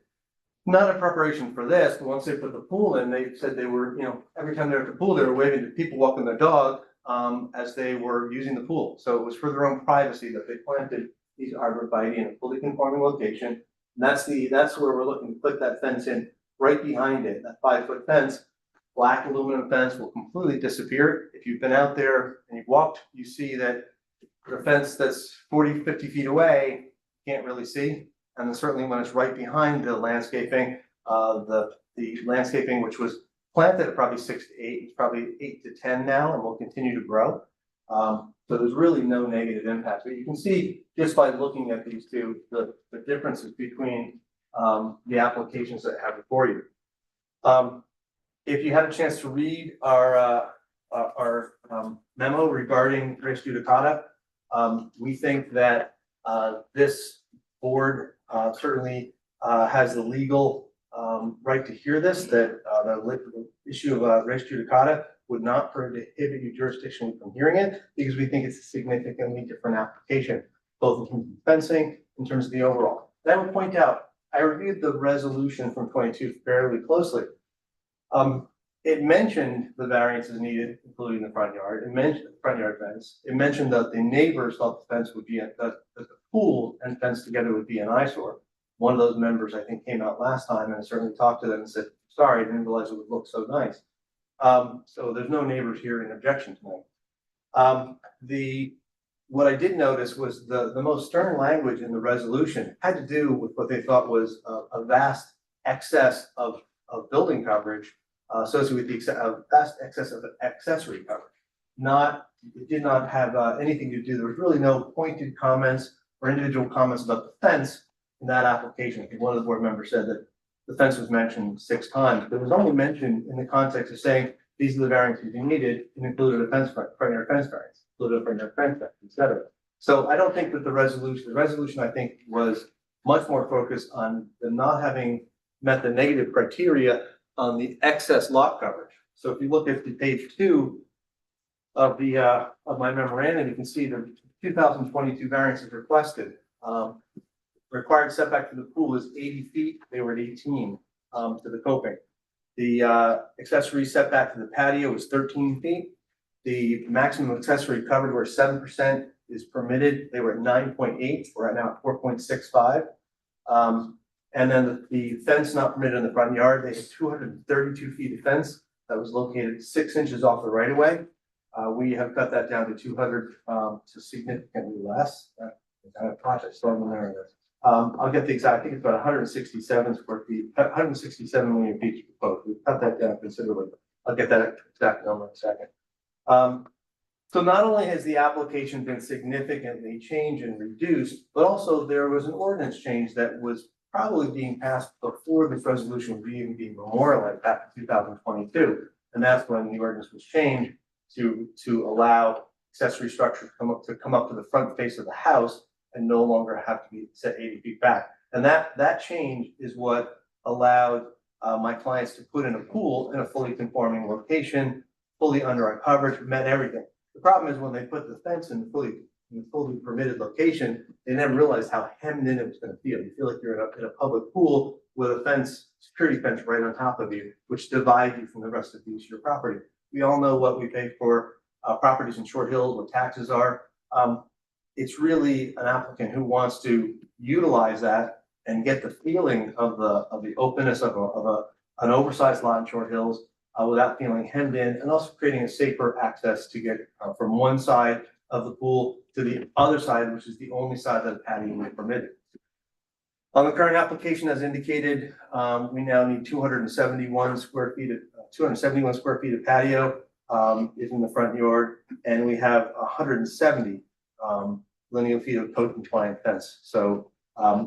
Not in preparation for this, but once they put the pool in, they said they were, every time they're at the pool, they were waving to people walking their dog as they were using the pool. So it was for their own privacy that they planted these arborvitae in a fully conforming location. And that's where we're looking to put that fence in, right behind it, that 5-foot fence. Black aluminum fence will completely disappear. If you've been out there and you've walked, you see that the fence that's 40, 50 feet away, you can't really see. And then certainly when it's right behind the landscaping, the landscaping, which was planted at probably 6 to 8, it's probably 8 to 10 now and will continue to grow. So there's really no negative impact. But you can see just by looking at these two, the differences between the applications that I have before you. If you had a chance to read our memo regarding res judicata, we think that this board certainly has the legal right to hear this, that the issue of res judicata would not prohibit you jurisdictionally from hearing it, because we think it's a significantly different application, both in terms of fencing, in terms of the overall. And I would point out, I reviewed the resolution from 22 fairly closely. It mentioned the variances needed, including the front yard. It mentioned the front yard fence. It mentioned that the neighbors thought the fence would be, that the pool and fence together would be an eyesore. One of those members, I think, came out last time and certainly talked to them and said, sorry, I didn't realize it would look so nice. So there's no neighbors here in objection tonight. What I did notice was the most stern language in the resolution had to do with what they thought was a vast excess of building coverage associated with the vast excess of accessory coverage. It did not have anything to do, there was really no pointed comments or individual comments about the fence in that application. I think one of the board members said that the fence was mentioned 6 times, but it was only mentioned in the context of saying these are the variances you needed, and included a front yard fence variance, included a front yard fence variance, et cetera. So I don't think that the resolution I think was much more focused on the not having met the negative criteria on the excess lot coverage. So if you look at the page 2 of my memorandum, you can see the 2022 variances requested. Required setback for the pool is 80 feet. They were at 18. to the coping. The accessory setback to the patio is 13 feet. The maximum accessory covered where 7% is permitted, they were at 9.8, we're at now at 4.65. And then the fence not permitted in the front yard, they had 232 feet of fence that was located 6 inches off the right of way. We have cut that down to 200, to significantly less. I have projects on the narrative. I'll get the exact, I think it's about 167 square feet, 167 million feet proposed. We've cut that down considerably. I'll get that exact number in a second. So not only has the application been significantly changed and reduced, but also there was an ordinance change that was probably being passed before this resolution was even being memorialized back in 2022. And that's when the ordinance was changed to allow accessory structures to come up to the front face of the house and no longer have to be set 80 feet back. And that change is what allowed my clients to put in a pool in a fully conforming location, fully under our coverage, met everything. The problem is when they put the fence in the fully permitted location, they never realized how hemmed in it was gonna feel. You feel like you're in a public pool with a fence, security fence right on top of you, which divides you from the rest of the use of your property. We all know what we pay for properties in Short Hills, what taxes are. It's really an applicant who wants to utilize that and get the feeling of the openness of an oversized lot in Short Hills without feeling hemmed in, and also creating a safer access to get from one side of the pool to the other side, which is the only side that a patio is permitted. On the current application, as indicated, we now need 271 square feet of patio is in the front yard, and we have 170 linear feet of code compliant fence. So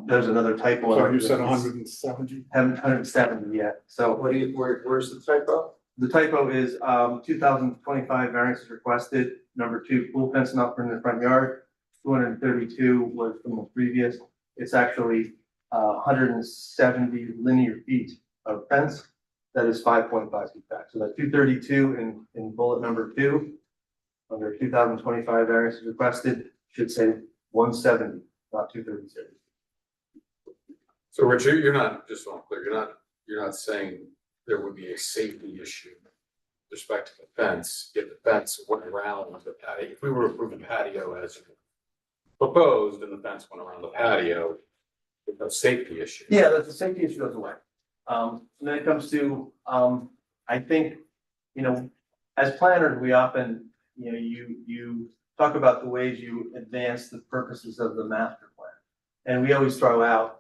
there's another typo. So you said 170? 170, yeah. So Where's the typo? the typo is 2025 variances requested. Number 2, pool fence not in the front yard. 232 was from the previous. It's actually 170 linear feet of fence. That is 5.5 feet back. So that 232 in bullet number 2 under 2025 variances requested should say 170, not 232. So Richard, you're not, just so I'm clear, you're not saying there would be a safety issue with respect to the fence, if the fence went around the patio, if we were to approve the patio as proposed and the fence went around the patio, there's no safety issue. Yeah, the safety issue goes away. And then it comes to, I think, as planners, we often, you talk about the ways you advance the purposes of the master plan. And we always throw out,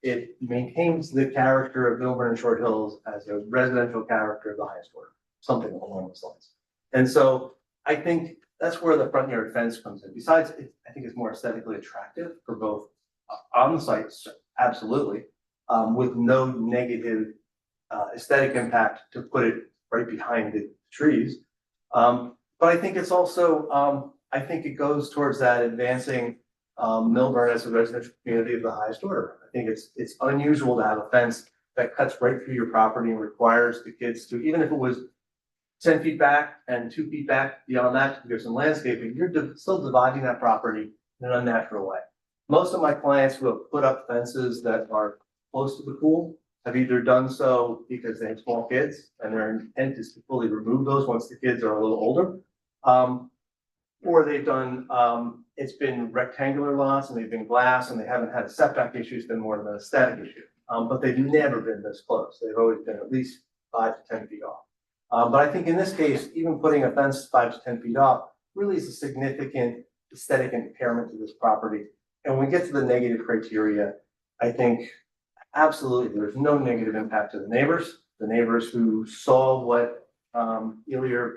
it maintains the character of Milburn and Short Hills as a residential character of the highest order, something along those lines. And so I think that's where the front yard fence comes in. Besides, I think it's more aesthetically attractive for both on the site, absolutely, with no negative aesthetic impact to put it right behind the trees. But I think it's also, I think it goes towards that advancing Milburn as a residential community of the highest order. I think it's unusual to have a fence that cuts right through your property and requires the kids to, even if it was 10 feet back and 2 feet back beyond that to do some landscaping, you're still dividing that property in an unnatural way. Most of my clients who have put up fences that are close to the pool have either done so because they have small kids and their intent is to fully remove those once the kids are a little older. Or they've done, it's been rectangular lots and they've been glass and they haven't had setback issues, been more of an aesthetic issue. But they've never been this close. They've always been at least 5 to 10 feet off. But I think in this case, even putting a fence 5 to 10 feet off really is a significant aesthetic impairment to this property. And when we get to the negative criteria, I think absolutely there's no negative impact to the neighbors who saw what Illier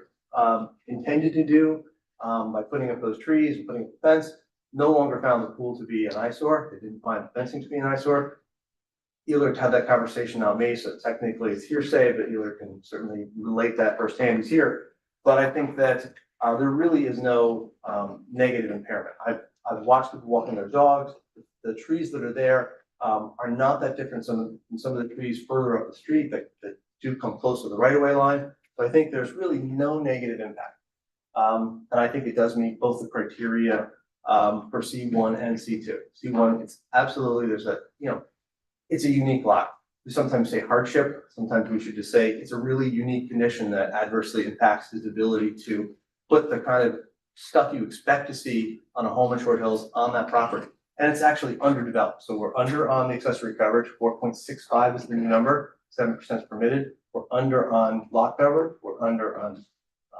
intended to do by putting up those trees and putting up the fence, no longer found the pool to be an eyesore. They didn't find the fencing to be an eyesore. Illier had that conversation on me, so technically it's hearsay, but Illier can certainly relate that firsthand. He's here. But I think that there really is no negative impairment. I've watched people walking their dogs. The trees that are there are not that different from some of the trees further up the street that do come close to the right-of-way line. So I think there's really no negative impact. And I think it does meet both the criteria for C1 and C2. C1, it's absolutely, it's a unique lot. we sometimes say hardship, sometimes we should just say it's a really unique condition that adversely impacts his ability to put the kind of stuff you expect to see on a home in Short Hills on that property. And it's actually underdeveloped, so we're under on the accessory coverage, 4.65 is the new number, 7% is permitted. We're under on lot coverage, we're under on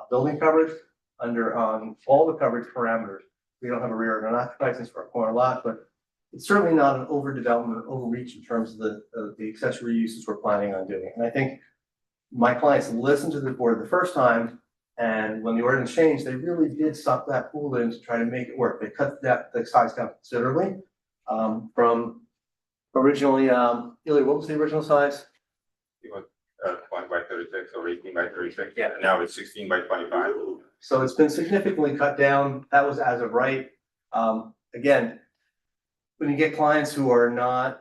building coverage, under on all the coverage parameters. We don't have a rear and unoccupied since we're a corner lot, but it's certainly not an overdevelopment, overreach in terms of the accessory uses we're planning on doing. And I think my clients listened to the board the first time, and when the ordinance changed, they really did suck that pool in to try to make it work. They cut the size down considerably, from originally, Ilya, what was the original size? 20 by 36 or 18 by 36. Yeah. And now it's 16 by 25. So it's been significantly cut down. That was as of right. Again, when you get clients who are not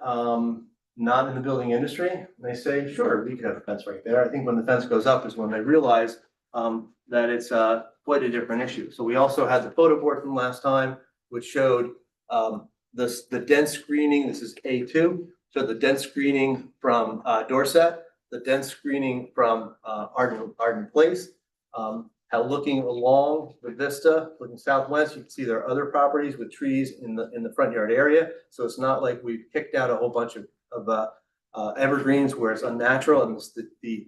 in the building industry, they say, sure, we could have a fence right there. I think when the fence goes up is when they realize that it's quite a different issue. So we also had the photo board from last time, which showed the dense screening. This is A2. So the dense screening from Dorset, the dense screening from Arden Place. How looking along the vista, looking southwest, you can see there are other properties with trees in the front yard area. So it's not like we've kicked out a whole bunch of evergreens where it's unnatural, and the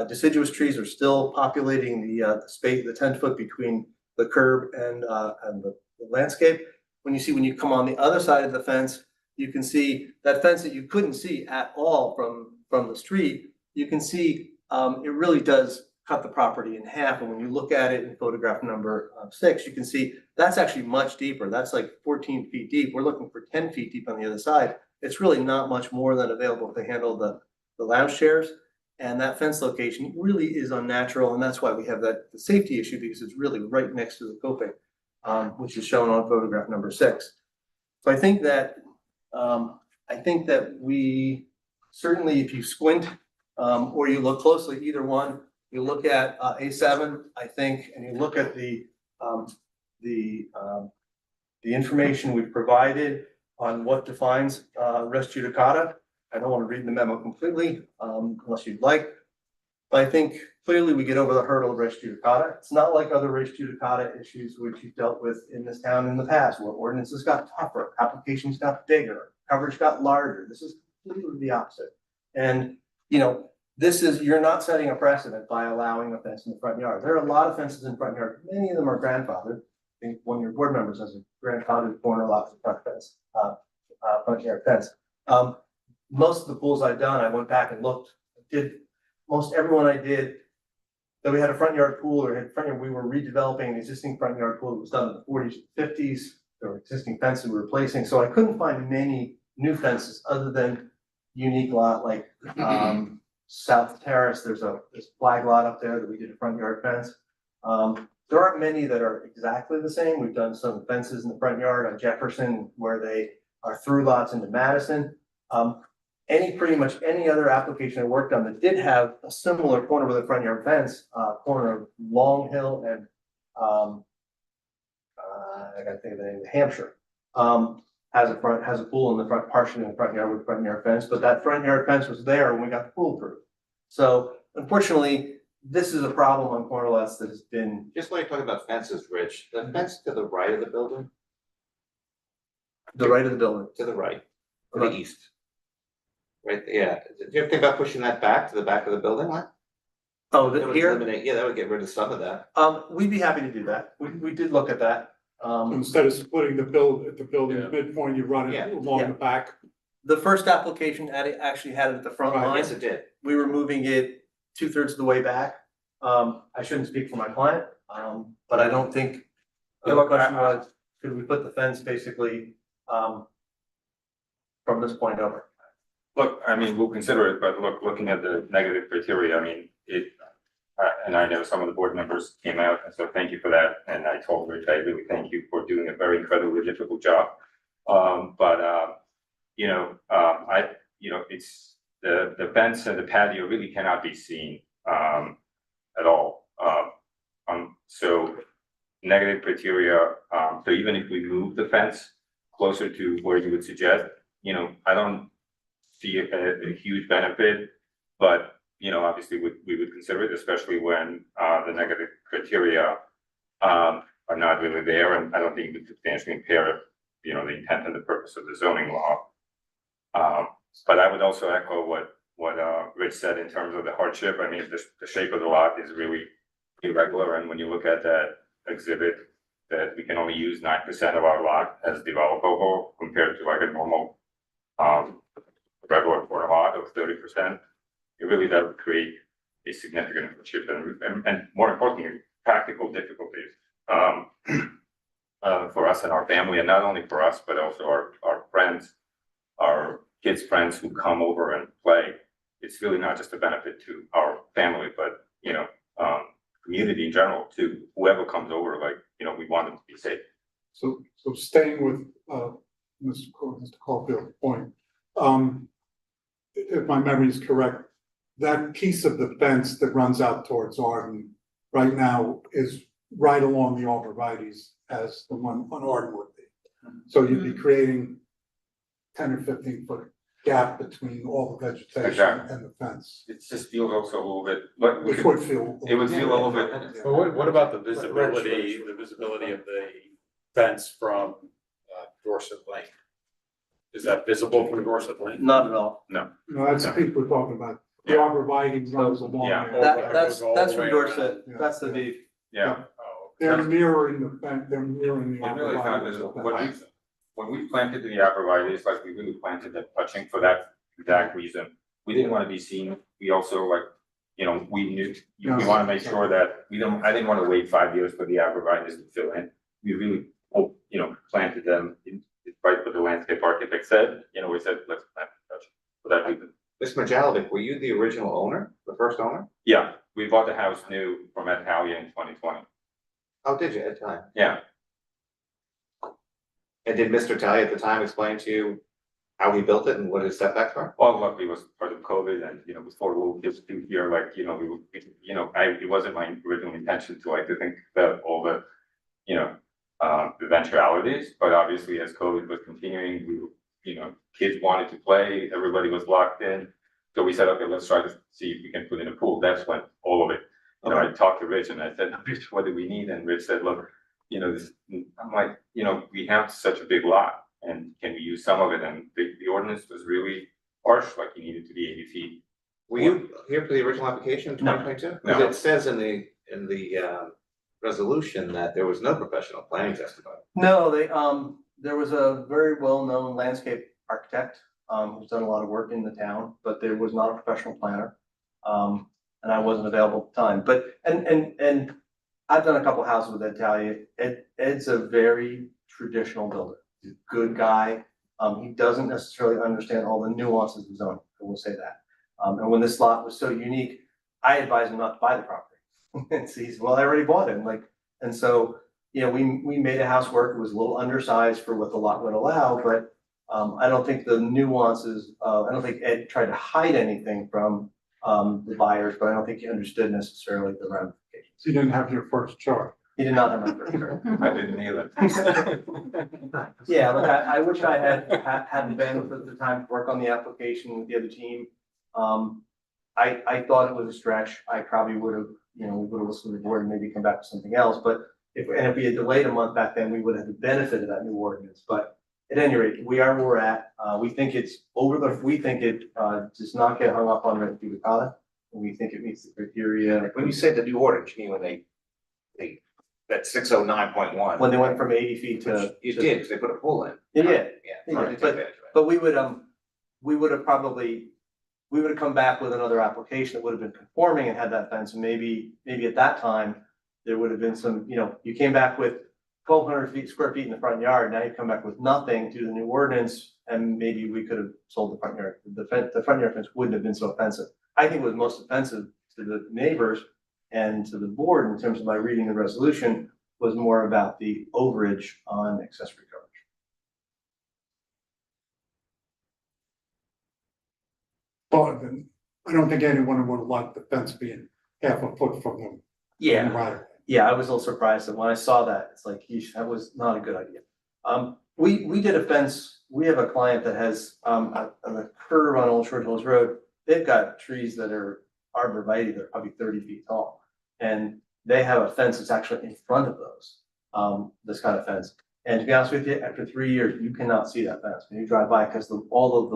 deciduous trees are still populating the space, the 10 foot between the curb and the landscape. When you come on the other side of the fence, you can see that fence that you couldn't see at all from the street. You can see it really does cut the property in half. And when you look at it in photograph number 6, you can see that's actually much deeper. That's like 14 feet deep. We're looking for 10 feet deep on the other side. It's really not much more than available to handle the lounge chairs. And that fence location really is unnatural. And that's why we have the safety issue, because it's really right next to the coping, which is shown on photograph number 6. So I think that we certainly, if you squint or you look closely, either one, you look at A7, I think, and you look at the information we've provided on what defines res judicata. I don't want to read the memo completely unless you'd like, but I think clearly we get over the hurdle of res judicata. It's not like other res judicata issues which you've dealt with in this town in the past, where ordinances got tougher, applications got bigger, coverage got larger. This is completely the opposite. And, you're not setting a precedent by allowing a fence in the front yard. There are a lot of fences in front yard. Many of them are grandfathered. I think one of your board members has a grandfathered corner lot front fence, front yard fence. Most of the pools I've done, I went back and looked, most everyone I did, that we had a front yard pool or had front yard, we were redeveloping an existing front yard pool that was done in the 40s and 50s. There were existing fences we were replacing. So I couldn't find many new fences other than unique lot like South Terrace. There's flag lot up there that we did a front yard fence. There aren't many that are exactly the same. We've done some fences in the front yard on Jefferson where they are through lots into Madison. Pretty much any other application I worked on that did have a similar corner with a front yard fence, corner of Long Hill and I gotta think of the name, Hampshire, has a pool in the front, partially in the front yard with a front yard fence, but that front yard fence was there when we got the pool approved. So unfortunately, this is a problem on corner lots that has been. Just when you talk about fences, Rich, the fence to the right of the building, The right of the building. to the right, or the east. Right, yeah, do you ever think about pushing that back to the back of the building? Oh, That would here, eliminate, yeah, that would get rid of some of that. we'd be happy to do that. We did look at that. Instead of splitting the building Yeah. midpoint, you run Yeah. it along Yeah. the back. The first application actually had it at the front Right, line. Yes, it did. We were moving it 2/3 of the way back. I shouldn't speak for my client, but I don't think. Yeah, The look, question was, could we put the fence basically, from this point over? Look, I mean, we'll consider it, but looking at the negative criteria, I mean, and I know some of the board members came out, and so thank you for that. And I told Rich, I really thank you for doing a very incredibly difficult job. It's the fence and the patio really cannot be seen, at all. So negative criteria, so even if we move the fence closer to where you would suggest, I don't see a huge benefit. But, you know, obviously we would consider it, especially when, the negative criteria, are not really there, and I don't think it would substantially impair, you know, the intent and the purpose of the zoning law. But I would also echo what Rich said in terms of the hardship. I mean, the shape of the lot is really irregular, and when you look at that exhibit, that we can only use 9% of our lot as developable compared to like a normal, regular for a lot of 30%. It really does create a significant hardship and more importantly, practical difficulties, for us and our family, and not only for us, but also our friends, our kids' friends who come over and play. It's really not just a benefit to our family, but, you know, community in general, to whoever comes over, like, you know, we want them to be safe. So staying with, Mr. Caulfield's point, if my memory is correct, that piece of the fence that runs out towards Arden right now is right along the arborvitae's as the one on Arden would be. So you'd be creating 10 or 15-foot gap between all the vegetation Exactly. and the fence. It just feels also a little bit, but Which would feel. it would feel a little bit. But what about the visibility of the fence from Dorset Lane? Is that visible from Dorset Lane? Not at all. No, that's the piece we're talking about. The arborvitae runs along Yeah. there. That's All the from way Dorset, around. that's the view. Yeah. Oh, They're mirroring the fence, they're mirroring the It really is not arborvitae. visible. When we planted the arborvitae, like we really planted them touching for that exact reason. We didn't want to be seen. We also like, you know, we knew, we want to make sure that I didn't want to wait 5 years for the arborvitae to fill in. We really, you know, planted them right what the landscape architect said, you know, we said, let's plant them touching for that reason. Mr. Majalovic, were you the original owner, the first owner? Yeah, we bought the house new from Ed Halia in 2020. Oh, did you at the time? Yeah. And did Mr. Talley at the time explain to you how he built it and what his setbacks were? Well, luckily it was part of COVID and, you know, before we'll just do here, like, you know, it wasn't my original intention to like to think about all the, you know, eventualities, but obviously as COVID was continuing, you know, kids wanted to play, everybody was locked in. So we said, okay, let's try to see if we can put in a pool. That's when all of it, you know, I talked to Rich and I said, Rich, what do we need? And Rich said, look, you know, I'm like, you know, we have such a big lot and can we use some of it? And the ordinance was really harsh, like you needed to be 80 feet. Were you here for the original application in No. 2022? No. Because it says in the resolution that there was no professional planning testified. No, there was a very well-known landscape architect, who's done a lot of work in the town, but there was not a professional planner. And I wasn't available at the time, but, and I've done a couple houses with Ed Talia. Ed's a very traditional builder, he's a good guy. He doesn't necessarily understand all the nuances of zoning, I will say that. And when this lot was so unique, I advised him not to buy the property. And so he said, well, I already bought it, and so, you know, we made a house work, it was a little undersized for what the lot would allow, but I don't think the nuances, I don't think Ed tried to hide anything from the buyers, but I don't think he understood necessarily the ramifications. You didn't have your first chart. He did not have my first chart. I didn't either. Yeah, look, I wish I had the bandwidth at the time to work on the application with the other team. I thought it was a stretch, I probably would have, you know, we would have listened to the board and maybe come back with something else, but if we had delayed a month back then, we would have the benefit of that new ordinance, but at any rate, we are where we're at, we think it's we think it does not get hung up on res judicata, and we think it meets the criteria. When you say the new ordinance, you mean when they that 609.1. When they went from 80 feet to. You did, because they put a pool in. Yeah, Yeah. yeah, Hard to take but- advantage of it. But we would have come back with another application that would have been conforming and had that fence, and maybe at that time, there would have been some, you know, you came back with 1,200 square feet in the front yard, now you come back with nothing to the new ordinance, and maybe we could have sold the front yard. The front yard fence wouldn't have been so offensive. I think it was most offensive to the neighbors and to the board in terms of my reading the resolution was more about the overage on accessory coverage. But I don't think anyone would have liked the fence being half a foot from them. Right. Yeah, I was a little surprised that when I saw that, it's like, yeesh, that was not a good idea. We did a fence we have a client that has, on the curve on Old Short Hills Road, they've got trees that are arborvitae, they're probably 30 feet tall. And they have a fence that's actually in front of those, this kind of fence. And to be honest with you, after 3 years, you cannot see that fence when you drive by, because all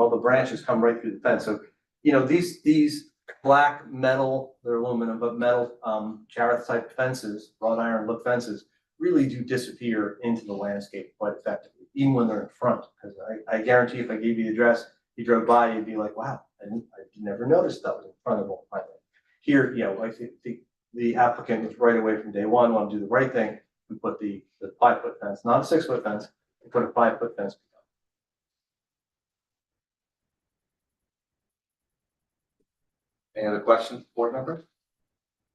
the branches come right through the fence. So, you know, these black metal, they're aluminum, but metal, Jarrett type fences, wrought iron look fences, really do disappear into the landscape quite effectively, even when they're in front. Because I guarantee if I gave you the address, you drove by, you'd be like, wow, I never noticed that was in front of the Here, you know, I think the applicant was right away from day one, want to do the right thing. We put the 5-foot fence, not a 6-foot fence, we put a 5-foot fence. Any other questions, board members?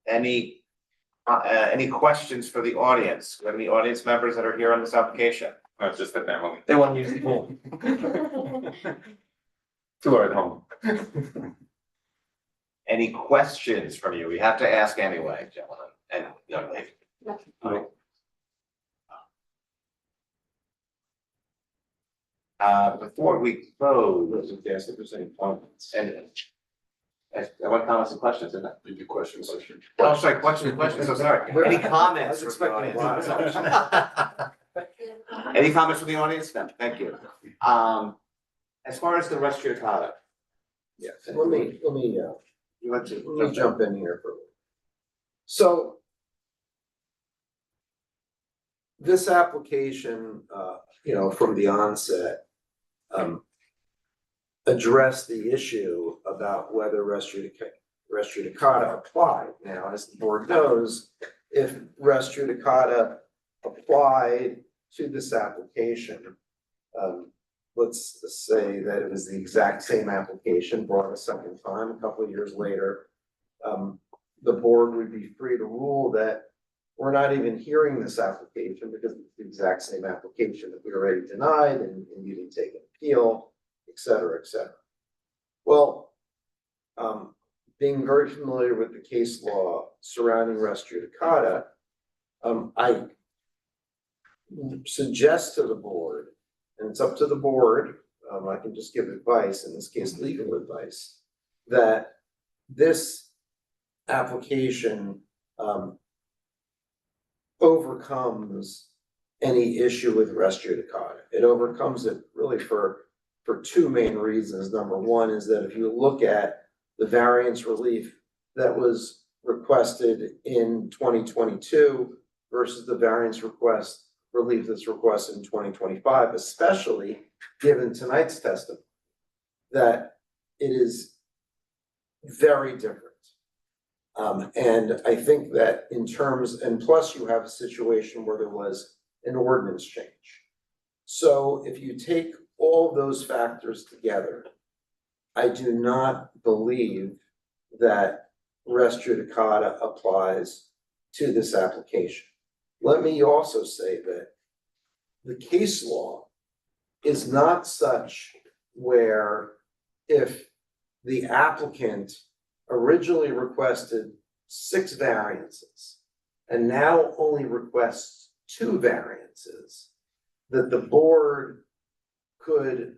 Any questions for the audience? Do we have any audience members that are here on this application? Not just the family. They want to use the pool. Two are at home. Any questions from you? We have to ask anyway, gentlemen, and young lady. Before we close, Yes, if there's any comments. and I want comments and questions, isn't it? Maybe questions. Oh, sorry, questions, so sorry. Any comments from the audience? Any comments from the audience? No, thank you. As far as the res judicata, Yeah, let me, you want to? let me jump in here for a minute. So this application, you know, from the onset, addressed the issue about whether res judicata applied. Now, as the board knows, if res judicata applied to this application, let's say that it was the exact same application brought a second time, a couple of years later, the board would be free to rule that we're not even hearing this application because it's the exact same application that we already denied and you didn't take an appeal, et cetera, et cetera. Well, being very familiar with the case law surrounding res judicata, I suggest to the board, and it's up to the board, I can just give advice, in this case, legal advice, that this application overcomes any issue with res judicata. It overcomes it really for two main reasons. Number one is that if you look at the variance relief that was requested in 2022 versus the variance relief that's requested in 2025, especially given tonight's testimony, that it is very different. And I think that in terms, and plus you have a situation where there was an ordinance change. So if you take all those factors together, I do not believe that res judicata applies to this application. Let me also say that the case law is not such where if the applicant originally requested 6 variances and now only requests 2 variances, that the board could,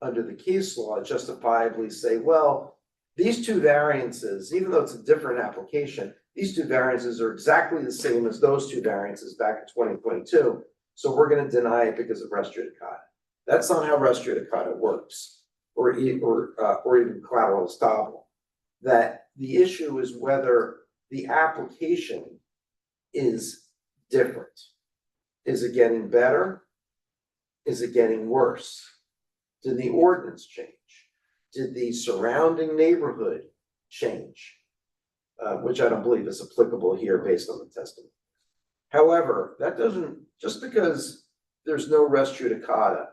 under the case law, justifiably say, well, these 2 variances, even though it's a different application, these 2 variances are exactly the same as those 2 variances back in 2022. So we're going to deny it because of res judicata. That's not how res judicata works, or even collateral estoppel. That the issue is whether the application is different. Is it getting better? Is it getting worse? Did the ordinance change? Did the surrounding neighborhood change? Which I don't believe is applicable here based on the testimony. However, that doesn't, just because there's no res judicata,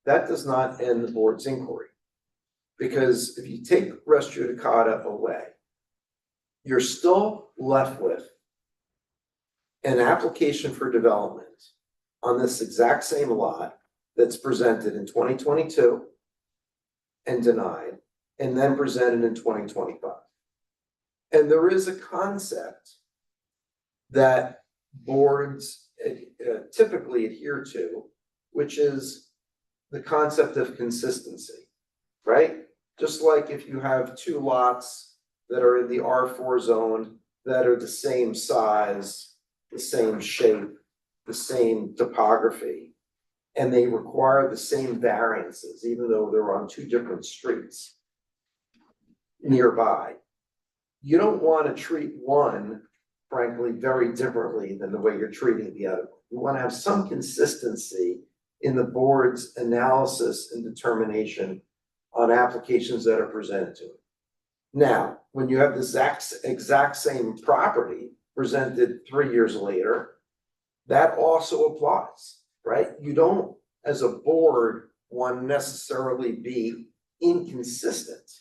that does not end the board's inquiry. Because if you take res judicata away, you're still left with an application for development on this exact same lot that's presented in 2022 and denied, and then presented in 2025. And there is a concept that boards typically adhere to, which is the concept of consistency, right? Just like if you have two lots that are in the R4 zone that are the same size, the same shape, the same topography, and they require the same variances, even though they're on two different streets nearby. You don't want to treat one, frankly, very differently than the way you're treating the other. You want to have some consistency in the board's analysis and determination on applications that are presented to it. Now, when you have the exact same property presented 3 years later, that also applies, right? You don't, as a board, want to necessarily be inconsistent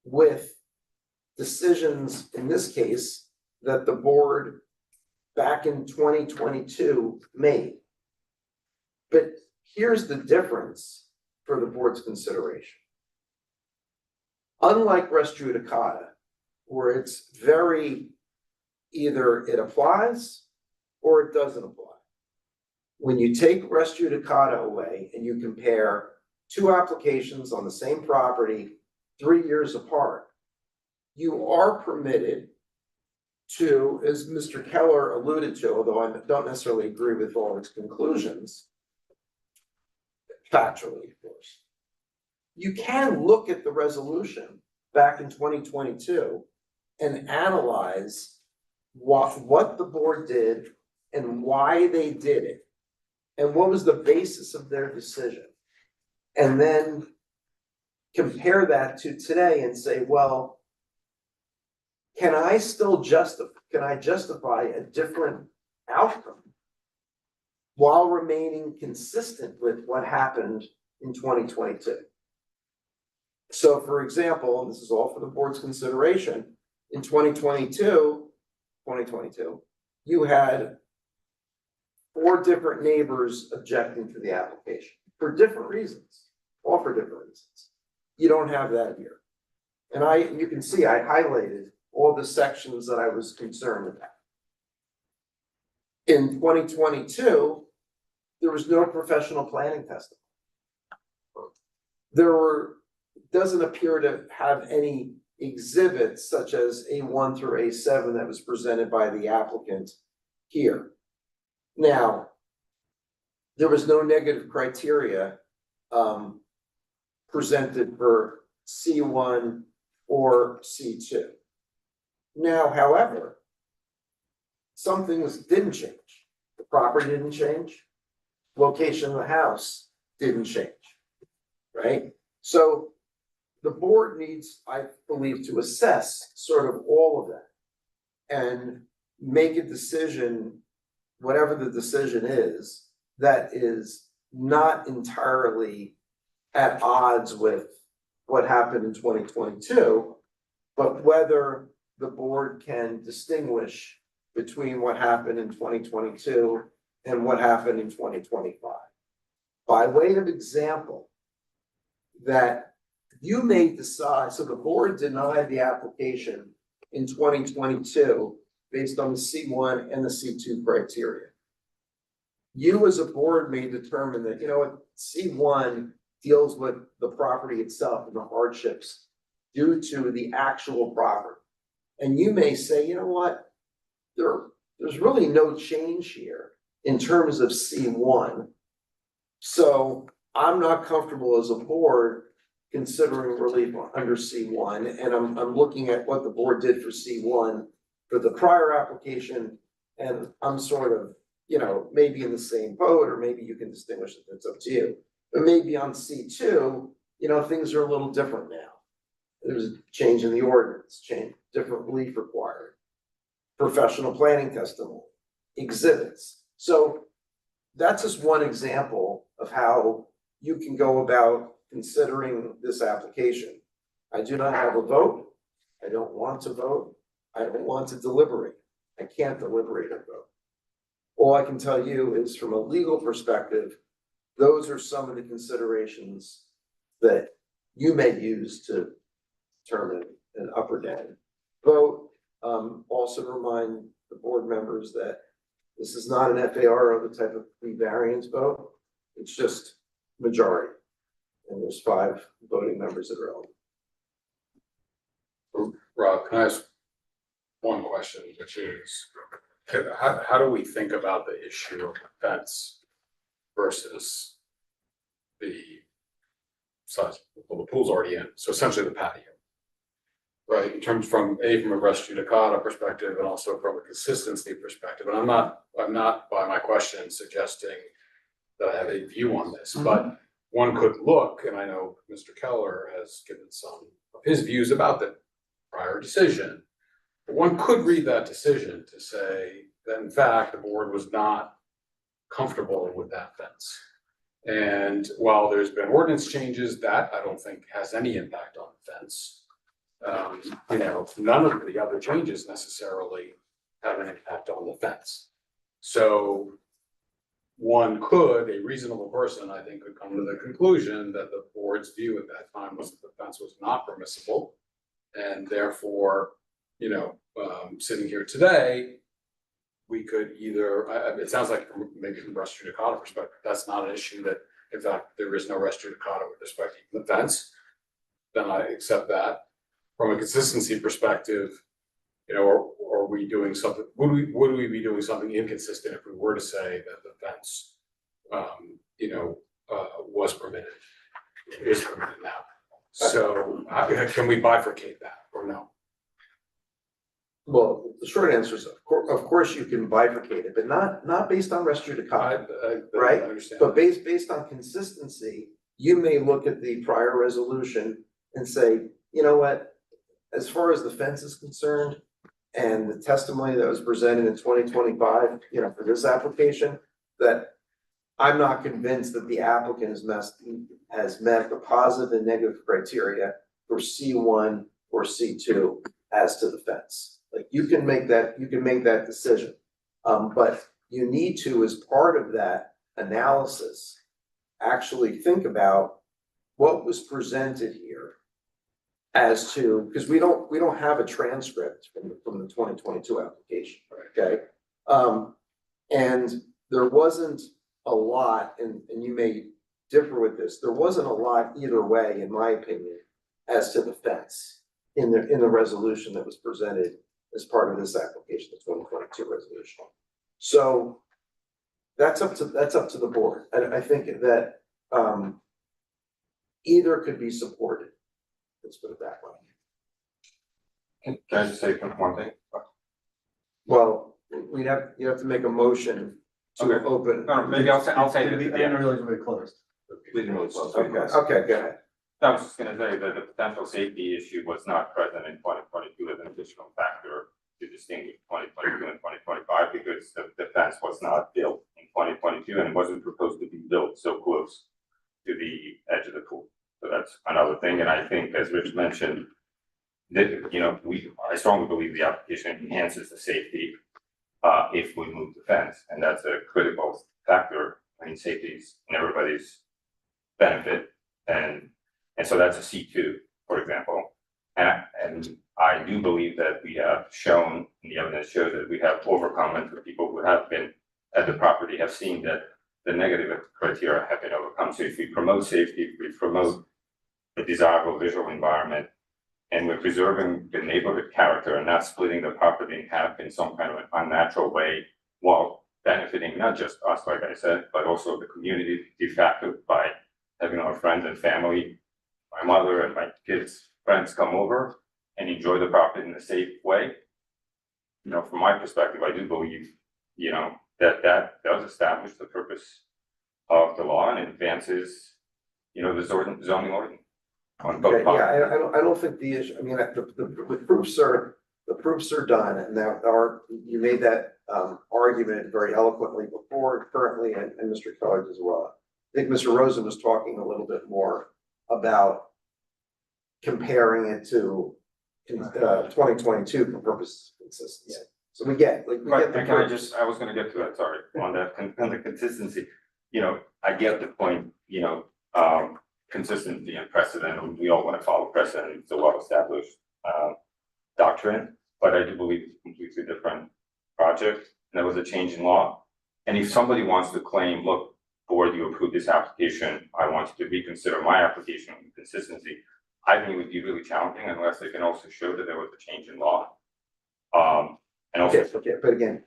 with decisions, in this case, that the board back in 2022 made. But here's the difference for the board's consideration. Unlike res judicata, where it's very, either it applies or it doesn't apply. When you take res judicata away and you compare two applications on the same property 3 years apart, you are permitted to, as Mr. Keller alluded to, although I don't necessarily agree with all its conclusions, factually, of course, you can look at the resolution back in 2022 and analyze what the board did and why they did it, and what was the basis of their decision. And then compare that to today and say, well, can I justify a different outcome while remaining consistent with what happened in 2022? So for example, and this is all for the board's consideration, in 2022, you had 4 different neighbors objecting to the application for different reasons, all for different reasons. You don't have that here. And you can see I highlighted all the sections that I was concerned about. In 2022, there was no professional planning testimony. Doesn't appear to have any exhibits such as A1 through A7 that was presented by the applicant here. Now, there was no negative criteria presented for C1 or C2. Now, however, some things didn't change. The property didn't change. Location of the house didn't change, right? So the board needs, I believe, to assess sort of all of that and make a decision, whatever the decision is, that is not entirely at odds with what happened in 2022, but whether the board can distinguish between what happened in 2022 and what happened in 2025. By way of example, that you may decide, so the board denied the application in 2022 based on the C1 and the C2 criteria. You as a board may determine that, you know what, C1 deals with the property itself and the hardships due to the actual property. And you may say, you know what, there's really no change here in terms of C1. So I'm not comfortable as a board considering relief under C1, and I'm looking at what the board did for C1 for the prior application, and I'm sort of, you know, maybe in the same boat, or maybe you can distinguish it, it's up to you. But maybe on C2, you know, things are a little different now. There's a change in the ordinance, different relief required, professional planning testimony, exhibits. So that's just one example of how you can go about considering this application. I do not have a vote. I don't want to vote. I don't want to deliberate. I can't deliberate or vote. All I can tell you is from a legal perspective, those are some of the considerations that you may use to determine an up or down vote. Also remind the board members that this is not an FAR or the type of pre-variance vote. It's just majority. and there's 5 voting members that are eligible. Rob, can I ask one question, which is, how do we think about the issue of fence versus the size, well, the pool's already in, so essentially the patio. Right, in terms from a res judicata perspective and also from a consistency perspective, and I'm not by my question suggesting that I have a view on this, but one could look, and I know Mr. Keller has given some of his views about the prior decision. But one could read that decision to say that in fact, the board was not comfortable with that fence. And while there's been ordinance changes, that I don't think has any impact on the fence. You know, none of the other changes necessarily have an impact on the fence. So a reasonable person, I think, could come to the conclusion that the board's view at that time was that the fence was not permissible. And therefore, you know, sitting here today, we could either, it sounds like maybe from res judicata perspective, that's not an issue that, in fact, there is no res judicata with respect to the fence. Then I accept that. From a consistency perspective, you know, are we doing something, would we be doing something inconsistent if we were to say that the fence, you know, was permitted, is permitted now? So can we bifurcate that or no? Well, the short answer is, of course you can bifurcate it, but not based on res judicata, right? I understand. But based on consistency, you may look at the prior resolution and say, you know what, as far as the fence is concerned, and the testimony that was presented in 2025, you know, for this application, that I'm not convinced that the applicant has met the positive and negative criteria for C1 or C2 as to the fence. Like you can make that decision. But you need to, as part of that analysis, actually think about what was presented here as to, because we don't have a transcript from the 2022 application, okay? And there wasn't a lot, and you may differ with this, there wasn't a lot either way, in my opinion, as to the fence in the resolution that was presented as part of this application, the 2022 resolution. So that's up to the board. I think that either could be supported. Let's put it that way. Can I just say one thing? Well, you have to make a motion to Okay. open. No, maybe I'll say I that. didn't realize we were closed. We didn't really close. Okay, go ahead. I was just gonna say that the potential safety issue was not present in 2022 as an additional factor to distinguish 2022 and 2025 because the fence was not built in 2022 and it wasn't proposed to be built so close to the edge of the pool. So that's another thing, and I think, as Rich mentioned, that, you know, I strongly believe the application enhances the safety if we move the fence, and that's a critical factor. I mean, safety is in everybody's benefit, and so that's a C2, for example. And I do believe that we have shown, and the evidence shows that we have overcome, and the people who have been at the property have seen that the negative criteria have been overcome. So if we promote safety, if we promote a desirable visual environment, and we're preserving the neighborhood character and not splitting the property in half in some kind of an unnatural way, while benefiting not just us, like I said, but also the community de facto by having our friends and family, my mother and my kids' friends come over and enjoy the property in a safe way. You know, from my perspective, I do believe, you know, that does establish the purpose of the law and advances, you know, the zoning ordinance on both Okay, parts. yeah, I don't think the issue, I mean, the proofs are done, and now you made that argument very eloquently before, currently, and Mr. Keller as well. I think Mr. Rosen was talking a little bit more about comparing it to 2022 for purposes of consistency. So we get the Right, and purpose. I was gonna get to that, sorry, on the consistency, you know, I get the point, you know, consistency and precedent, and we all wanna follow precedent, it's a well-established, doctrine, but I do believe it's a completely different project, and there was a change in law. And if somebody wants to claim, look, board, you approve this application, I want you to reconsider my application on consistency. I think it would be really challenging unless they can also show that there was a change in law. And also. Okay, but again,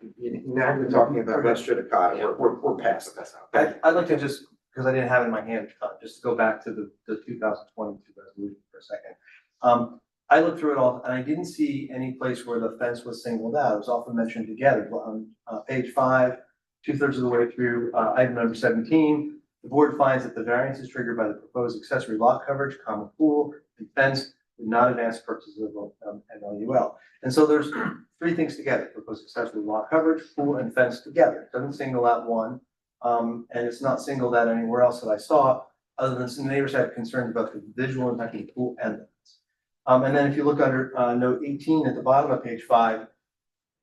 now you're talking about res judicata, we're past that. I'd like to just, because I didn't have it in my hand, just to go back to the 2022 resolution for a second. I looked through it all and I didn't see any place where the fence was singled out. It was often mentioned together. On page 5, 2/3 of the way through, item number 17, the board finds that the variance is triggered by the proposed accessory lot coverage, common pool, and fence would not advance purposes of an LUL. And so there's 3 things together: proposed accessory lot coverage, pool, and fence together. It doesn't single out one, and it's not singled out anywhere else that I saw, other than some neighbors had concerns about the visual impact of the pool and the fence. And then if you look under note 18 at the bottom of page 5,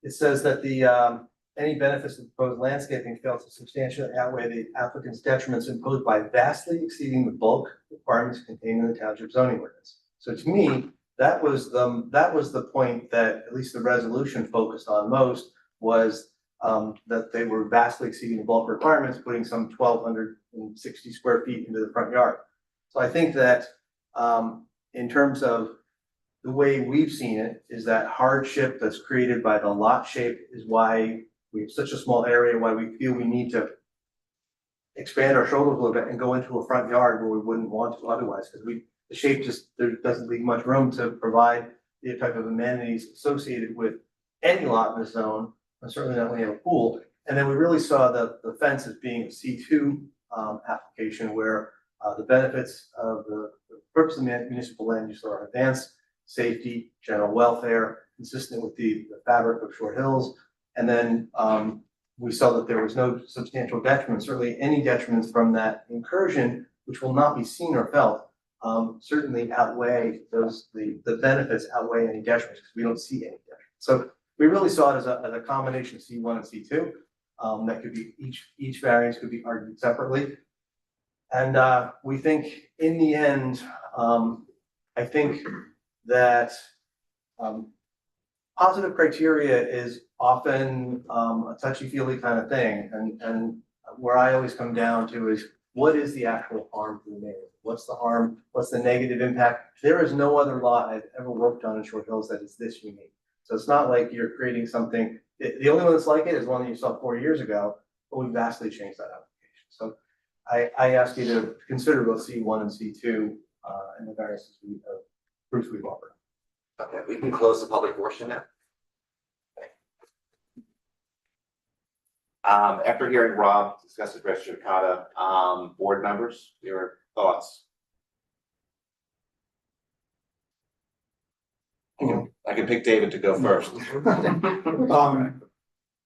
it says that the any benefits of the proposed landscaping fail to substantially outweigh the applicant's detriments imposed by vastly exceeding the bulk requirements contained in the township zoning ordinance. So to me, that was the point that at least the resolution focused on most, was that they were vastly exceeding the bulk requirements, putting some 1,260 square feet into the front yard. So I think that in terms of the way we've seen it, is that hardship that's created by the lot shape is why we have such a small area, why we feel we need to expand our shoulders a little bit and go into a front yard where we wouldn't want to otherwise, because the shape just, there doesn't leave much room to provide the type of amenities associated with any lot in the zone, and certainly not when you have a pool. And then we really saw the fence as being a C2 application where the benefits of the purpose of municipal land use are advanced safety, general welfare, consistent with the fabric of Short Hills. And then we saw that there was no substantial detriment, certainly any detriments from that incursion, which will not be seen or felt, certainly outweigh the benefits outweigh any detriments, because we don't see any detriments. So we really saw it as a combination of C1 and C2. That could be each variance could be argued separately. And we think in the end, I think that positive criteria is often a touchy-feely kind of thing, and where I always come down to is, what is the actual harm to the neighbor? What's the harm? What's the negative impact? There is no other lot I've ever worked on in Short Hills that is this unique. So it's not like you're creating something. The only one that's like it is one that you saw 4 years ago, but we vastly changed that application. So I ask you to consider both C1 and C2 and the various proofs we've offered. Okay, we can close the public portion now. After hearing Rob discuss the res judicata, board members, your thoughts? I can pick David to go first.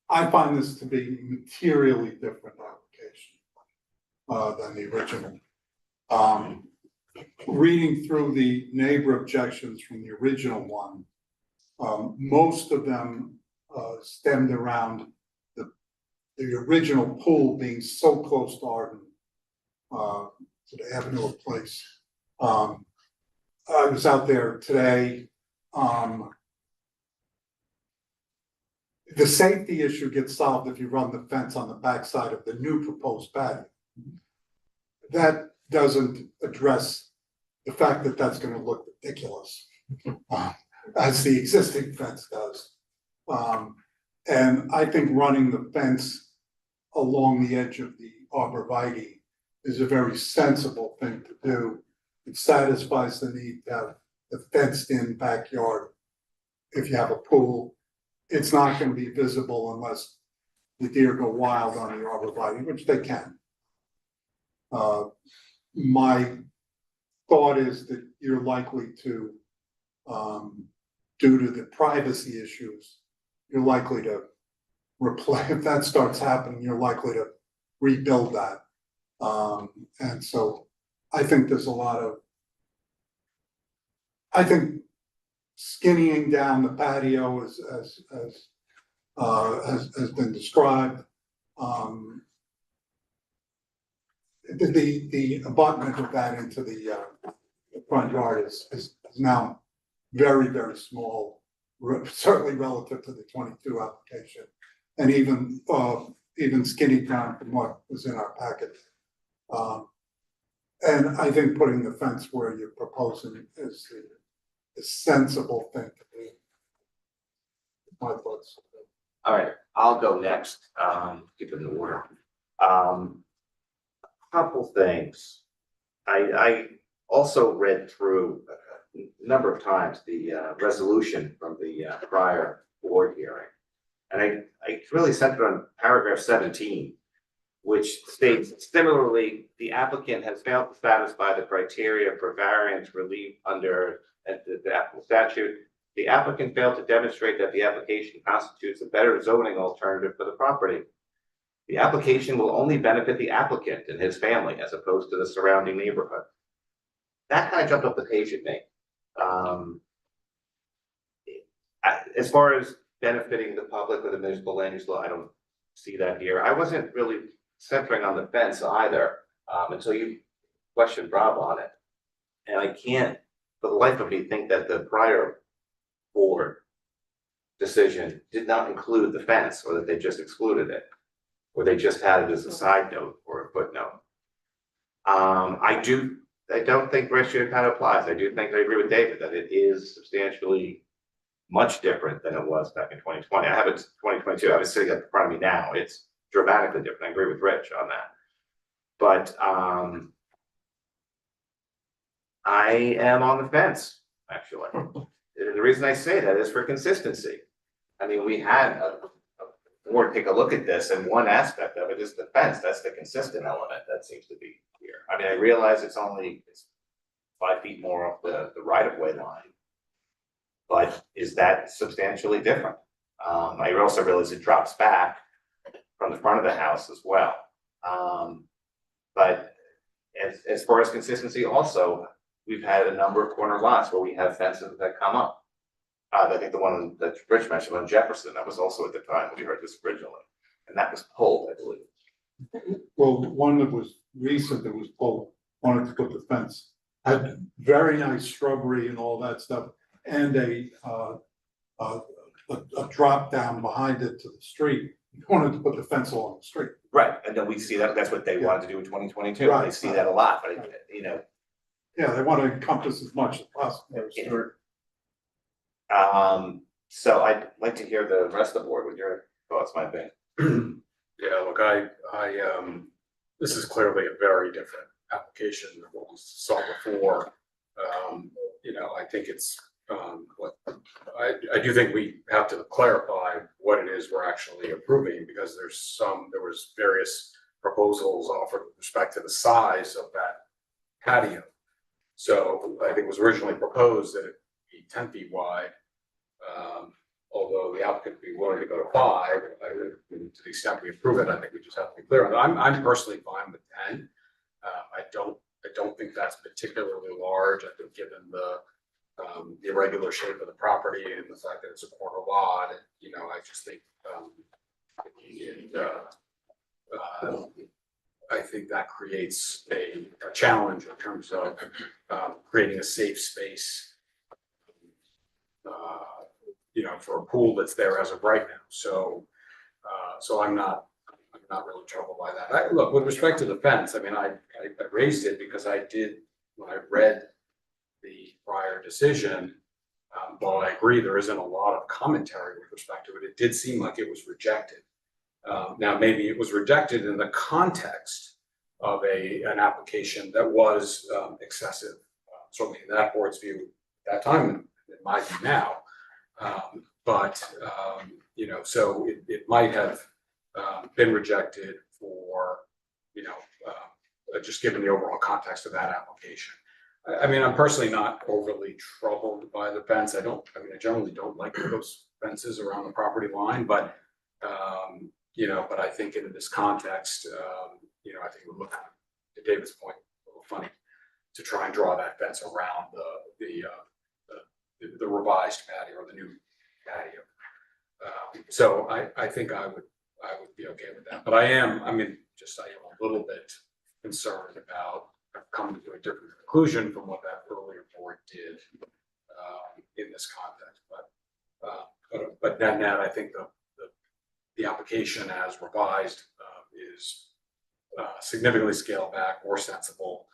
I find this to be materially different application than the original. Reading through the neighbor objections from the original one, most of them stemmed around the original pool being so close to Arden, to the Avenue of Place. I was out there today. The safety issue gets solved if you run the fence on the backside of the new proposed patio. That doesn't address the fact that that's gonna look ridiculous, as the existing fence does. And I think running the fence along the edge of the arborvitae is a very sensible thing to do. It satisfies the need to have the fenced-in backyard. If you have a pool, it's not gonna be visible unless the deer go wild on the arborvitae, which they can. My thought is that you're likely to, due to the privacy issues, you're likely to replace, if that starts happening, you're likely to rebuild that. And so I think there's a lot of, I think skinnying down the patio has been described. The abutment of that into the front yard is now very, very small, certainly relative to the 22 application, and even skinny down from what was in our packet. And I think putting the fence where you're proposing is the sensible thing to do. My thoughts. All right, I'll go next, keep it in order. Couple things. I also read through a number of times the resolution from the prior board hearing. And I really centered on paragraph 17, which states similarly, the applicant has failed to satisfy the criteria for variance relief under the applicable statute. The applicant failed to demonstrate that the application constitutes a better zoning alternative for the property. The application will only benefit the applicant and his family as opposed to the surrounding neighborhood. That kind of jumped off the page at me. As far as benefiting the public with the municipal land use law, I don't see that here. I wasn't really centering on the fence either, until you questioned Rob on it. And I can't, for the life of me, think that the prior board decision did not include the fence, or that they just excluded it, or they just had it as a side note or a footnote. I don't think res judicata applies. I do think I agree with David that it is substantially much different than it was back in 2020. I have it 2022. I have it sitting up in front of me now. It's dramatically different. I agree with Rich on that. But I am on the fence, actually. The reason I say that is for consistency. I mean, we had a board take a look at this, and one aspect of it is the fence. That's the consistent element that seems to be here. I mean, I realize it's 5 feet more off the right of way line. But is that substantially different? I also realize it drops back from the front of the house as well. But as far as consistency also, we've had a number of corner lots where we have fences that come up. I think the one that Rich mentioned on Jefferson, that was also at the time we heard this originally, and that was pulled, I believe. Well, one that was recent that was pulled, wanted to put the fence, had very nice shrubbery and all that stuff, and a drop down behind it to the street. Wanted to put the fence along the street. Right, and then we see that, that's what they wanted to do in 2022. Right. They see that a lot, but Yeah, they want to encompass as much as possible. So I'd like to hear the rest of the board, what your thoughts might be. Yeah, look, this is clearly a very different application than what we saw before. I think it's, I do think we have to clarify what it is we're actually approving, because there was various proposals offered with respect to the size of that patio. So I think it was originally proposed that it be 10 feet wide. Although the applicant would be willing to go to 5, to the extent we approve it, I think we just have to be clear on that. I'm personally fine with 10. I don't think that's particularly large. I think given the irregular shape of the property and the fact that it's a corner lot, I just think I think that creates a challenge in terms of creating a safe space for a pool that's there as of right now. So I'm not really troubled by that. Look, with respect to the fence, I mean, I raised it because when I read the prior decision, while I agree there isn't a lot of commentary with respect to it, it did seem like it was rejected. Now, maybe it was rejected in the context of an application that was excessive, certainly in that board's view at that time, and in my view now. So it might have been rejected for, just given the overall context of that application. I mean, I'm personally not overly troubled by the fence. I generally don't like those fences around the property line, but I think in this context, I think we're looking, to David's point, a little funny to try and draw that fence around the revised patio or the new patio. So I think I would be okay with that, but I am a little bit concerned about coming to a different conclusion from what that earlier board did in this context. But net, I think the application as revised is significantly scaled back, more sensible.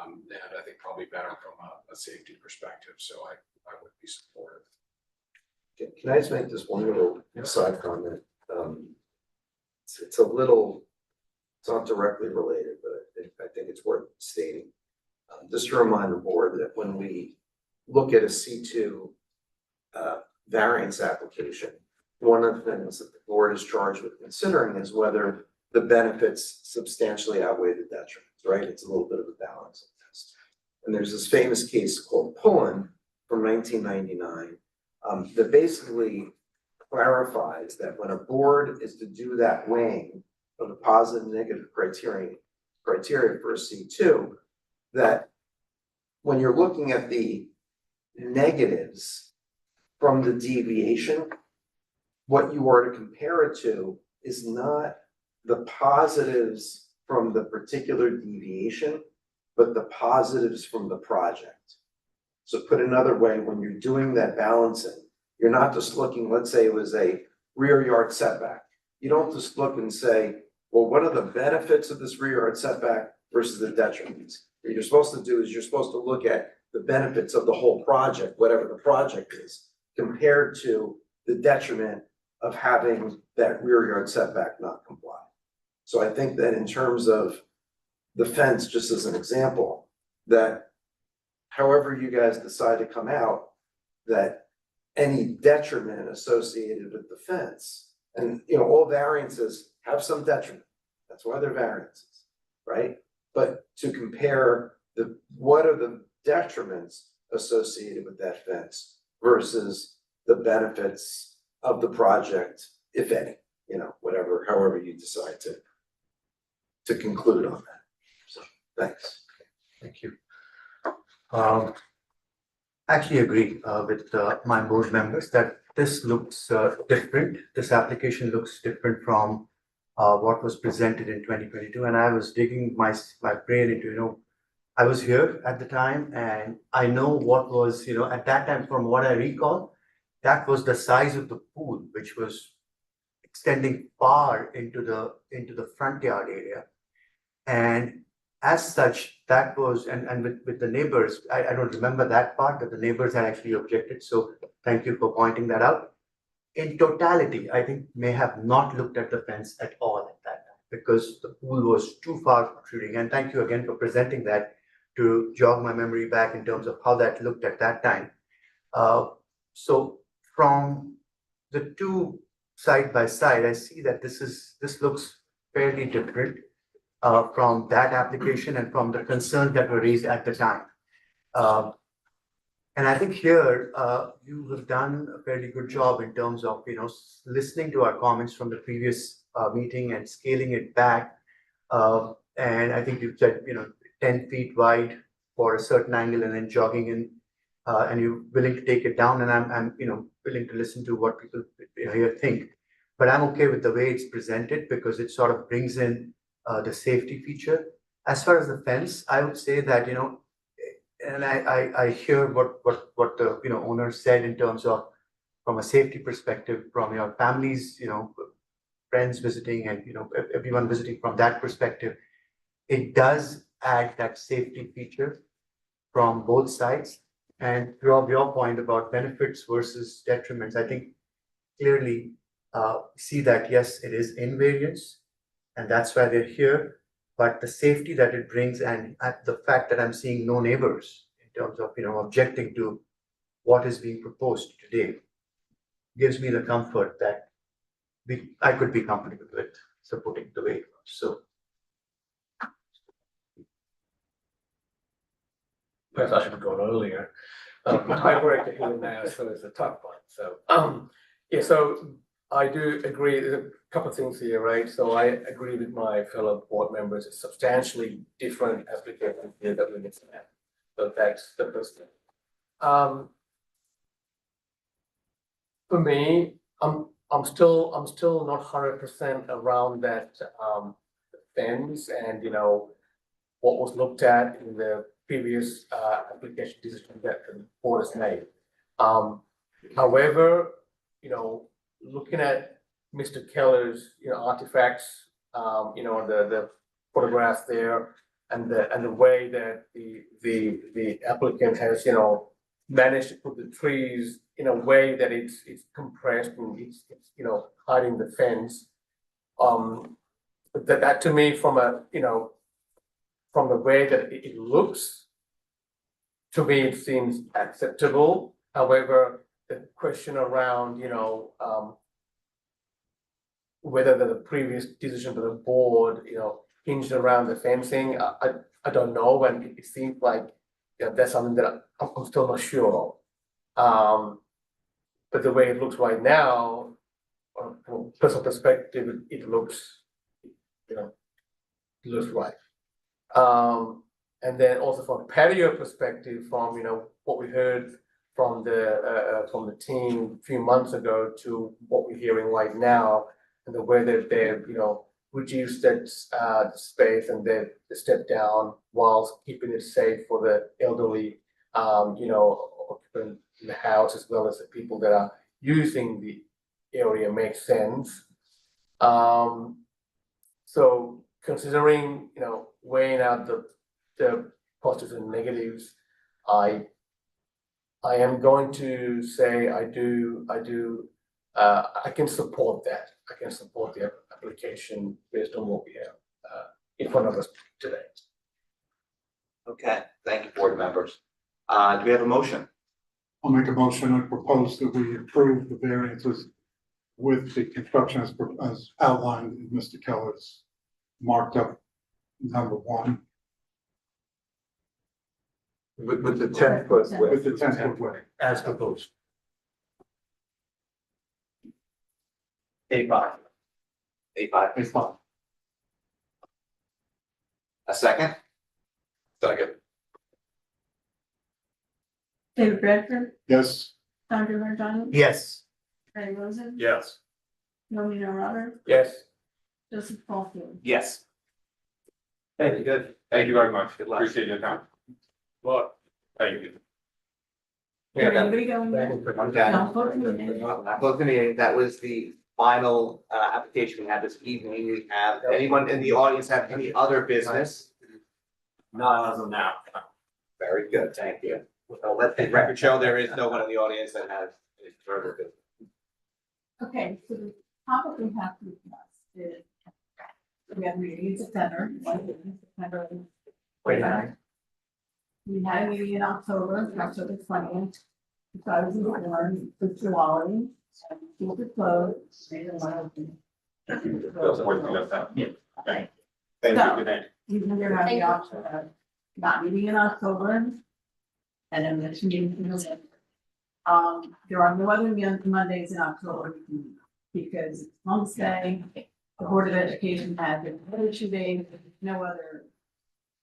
And I think probably better from a safety perspective, so I would be supportive. Can I just make this one little side comment? It's a little, it's not directly related, but I think it's worth stating. Just to remind the board that when we look at a C2 variance application, one of the things that the board is charged with considering is whether the benefits substantially outweigh the detriments, right? It's a little bit of a balancing test. And there's this famous case called Pullen from 1999 that basically clarifies that when a board is to do that weighing of the positive and negative criteria for a C2, that when you're looking at the negatives from the deviation, what you are to compare it to is not the positives from the particular deviation, but the positives from the project. So put another way, when you're doing that balancing, you're not just looking, let's say it was a rear yard setback. You don't just look and say, well, what are the benefits of this rear yard setback versus the detriments? What you're supposed to do is you're supposed to look at the benefits of the whole project, whatever the project is, compared to the detriment of having that rear yard setback not comply. So I think that in terms of the fence, just as an example, that however you guys decide to come out, that any detriment associated with the fence, and all variances have some detriment. That's why they're variances, right? But to compare what are the detriments associated with that fence versus the benefits of the project, if any, whatever, however you decide to conclude on that. So, thanks. Thank you. Actually agree with my board members that this looks different. This application looks different from what was presented in 2022. And I was digging my brain into, I was here at the time and I know what was, at that time, from what I recall, that was the size of the pool, which was extending far into the front yard area. And as such, that was, and with the neighbors, I don't remember that part, that the neighbors had actually objected. So thank you for pointing that out. In totality, I think may have not looked at the fence at all at that time because the pool was too far protruding. And thank you again for presenting that to jog my memory back in terms of how that looked at that time. So from the two side by side, I see that this looks fairly different from that application and from the concerns that were raised at the time. And I think here you have done a fairly good job in terms of listening to our comments from the previous meeting and scaling it back. And I think you've said 10 feet wide for a certain angle and then jogging in, and you're willing to take it down. And I'm willing to listen to what people here think. But I'm okay with the way it's presented because it sort of brings in the safety feature. As far as the fence, I would say that and I hear what the owner said in terms of from a safety perspective, from your families, friends visiting and everyone visiting from that perspective. It does add that safety feature from both sides. And Rob, your point about benefits versus detriments, I think clearly see that yes, it is invariance, and that's why they're here. But the safety that it brings and the fact that I'm seeing no neighbors in terms of objecting to what is being proposed today gives me the comfort that I could be comfortable with supporting the way. So perhaps I should have gone earlier. I work at here now, so it's a tough one. So yeah, so I do agree. There's a couple of things here, right? So I agree with my fellow board members. It's substantially different application here that we're missing at. So that's the first thing. For me, I'm still not 100% around that fence and what was looked at in the previous application decision that the board has made. However, looking at Mr. Keller's, artifacts, the photographs there and the way that the applicant has, managed to put the trees in a way that it's compressed and it's hiding the fence. That to me from from the way that it looks, to me, it seems acceptable. However, the question around, whether the previous decision of the board, hinged around the fencing, I don't know, and it seems like, that's something that I'm still not sure of. But the way it looks right now, from personal perspective, it looks, it looks right. And then also from a patio perspective, from, what we heard from the team a few months ago to what we're hearing right now, and the way that they've, reduced that space and they've stepped down whilst keeping it safe for the elderly, occupant in the house, as well as the people that are using the area, makes sense. So considering, weighing out the positives and negatives, I am going to say I can support that. I can support the application based on what we have in front of us today. Okay, thank you, board members. Do we have a motion? I'll make a motion and propose that we approve the variances with the construction as outlined in Mr. Keller's marked up number 1. With the 10-foot width. With the 10-foot width. As proposed. A5. It's fine. A second? Second. David Bradford, Yes. Sandra Martin, Yes. Ray Rosen, Yes. Romeo Robert, Yes. Joseph Caulfield. Yes. Hey, good. Thank you very much. Good luck. Appreciate your time. Well, Thank you. Is anybody going there? Okay. No, vote for me. Not close the meeting. That was the final application we had this evening. We have, anyone in the audience have any other business? Not as of now. Very good, thank you. I'll let the record show there is no one in the audience that has any further business. Okay, so the topic we have to discuss is we have a meeting in September, September 29th. We had a meeting in October 20th. So I was informed for July, and schools are closed. Made a lot of them. That's what we got that. Okay. Thank you. So- Good night. You can either have the option of not meeting in October. And then there's meeting in November. There are no other Mondays in October because it's Mom's Day. The Board of Education had the other 2 days, no other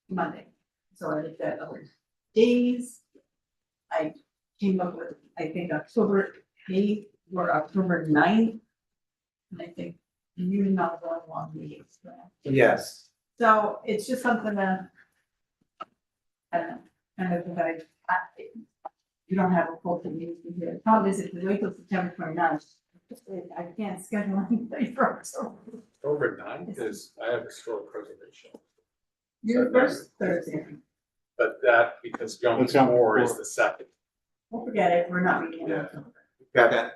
Monday. So I looked at other days. I came up with, I think, October 8th or October 9th. And I think you're not going along meetings, correct? Yes. So it's just something that, I don't know, kind of like, you don't have a full meeting here. The problem is if we wait till September 29th, I can't schedule anything for October. Over 9, because I have historic preservation. Your first Thursday, But that, because Yom That's Yom Kippur is Kippur. the second. don't forget it, we're not meeting in Yeah. October. Okay.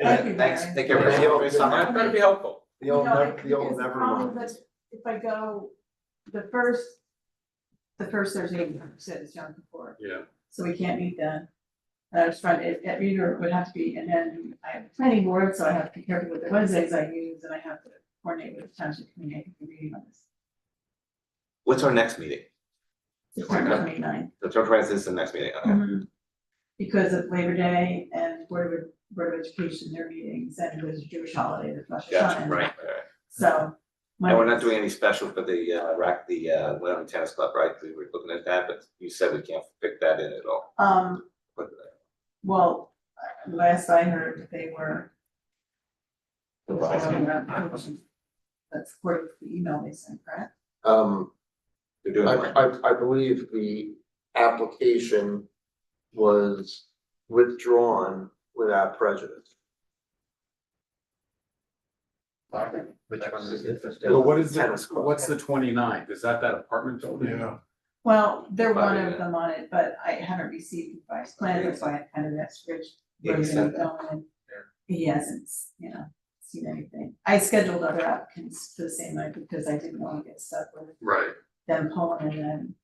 Thank you, Thanks, Mary. take care. Yeah, Have a great summer. That's gonna be helpful. The old, You know, the old because the never problem mind. is if I go, the first Thursday, says Yom Kippur, Yeah. so we can't meet then. And I was trying to, it either would have to be, and then I have a planning board, so I have to be careful with the Wednesdays I use, and I have to coordinate with the township community meeting on this. What's our next meeting? September 29th. The 29th is the next meeting, okay. Mhm. Because of Labor Day and Board of Education, their meetings, and it was a Jewish holiday, the Rosh Gotcha, Hashanah. right. So. And we're not doing any special for the Wyoming Tennis Club, right? We were looking at that, but you said we can't fit that in at all. But, Well, last I heard, they were. That's according to the email they sent, correct? They're doing it. I believe the application was withdrawn without prejudice. Which one is it? Well, what is Tennis it, court. what's the 29th? Is that building? Yeah, Well, they're one Probably, of them on it, but I haven't received the vice plan, that's why I kind of asked Rich. Yeah, he where said they were going. He hasn't, seen anything. I scheduled other applicants for the same night because I didn't want to get stuck with Right. them pulling and then.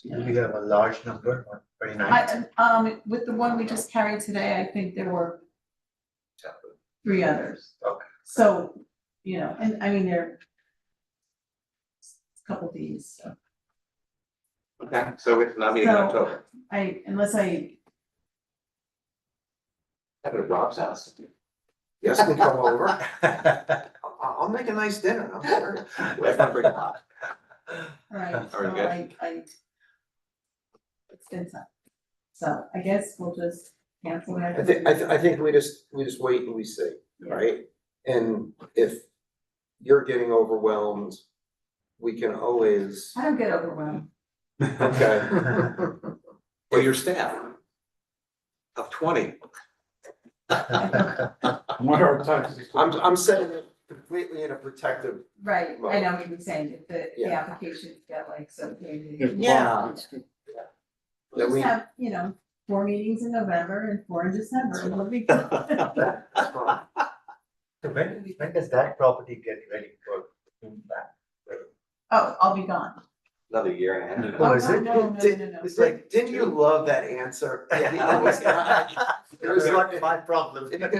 Do we have a large number on 29th? With the one we just carried today, I think there were 3 others. Okay. So, and I mean, there. A couple of these, so Okay, so it's not meeting in So- October. unless I, Have it at Rob's house. Yes, we come over. I'll make a nice dinner, I'm sure. Let's not bring it hot. right, Are so we good? I. It's been some, so I guess we'll just cancel it. I think we just wait and we see, right? And if you're getting overwhelmed, we can always, I don't get overwhelmed. okay. Well, your staff of 20. what are taxes? I'm setting it completely in a protective. Right, I know what you're saying, if the Yeah. applications get like so big. If Yeah. it's good. We'll we- just have, 4 meetings in November and 4 in December, and we'll be good. That's fine. So when does that property get ready for that? Oh, I'll be gone. Another year and a half. Oh, is no, it? no, no, Did- no, no. It's like Didn't you love that answer? Yeah. It was not my problem. Exactly.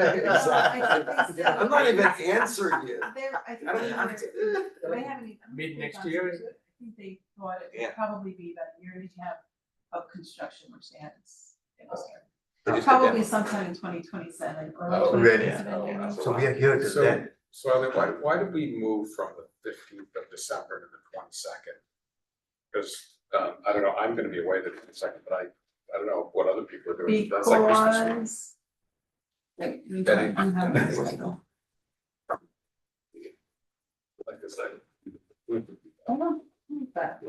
I'm not even answering you. They're, I think I don't have to. they haven't even. Mid next year? I think they thought it Yeah. would probably be about a year and a half of construction, which they haven't. They just did Probably that. sometime in 2027 or Oh, really? 2027. So we are here till So, then. so I mean, why did we move from the 15th of December to the 22nd? Because, I don't know, I'm gonna be away the 22nd, but I don't know what other people are doing. That's like Christmas week. Because. Wait, you Betty. don't have my schedule. Like this, like. Hold on, but,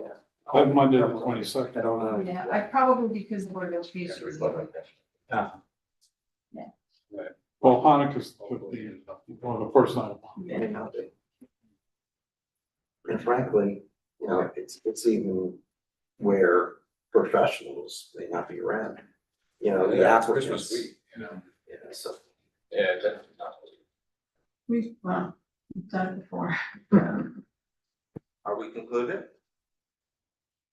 That Monday, the 22nd. yeah, I probably because the Board of Education is. Well, Hanukkah's one of the first night of Hanukkah. Yeah. And frankly, it's even where professionals may not be around. The Yeah, it's Christmas applicants. week, you know? Yeah, so. Yeah, definitely not. We've done it before. Are we concluded?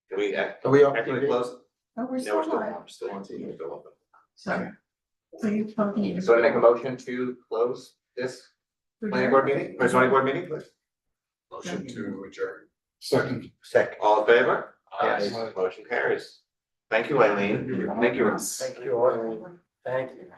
Can we Are we up? actually close? Oh, we're Yeah, still we're still, live. I'm still on TV, we're still open. So you told me. So I make a motion to close this planning board meeting, or zoning board meeting, please? Motion to adjourn. Second. Second. All in favor? Yes. Motion carries. Thank you, Eileen. Thank you, Russ. Thank you all. Thank you.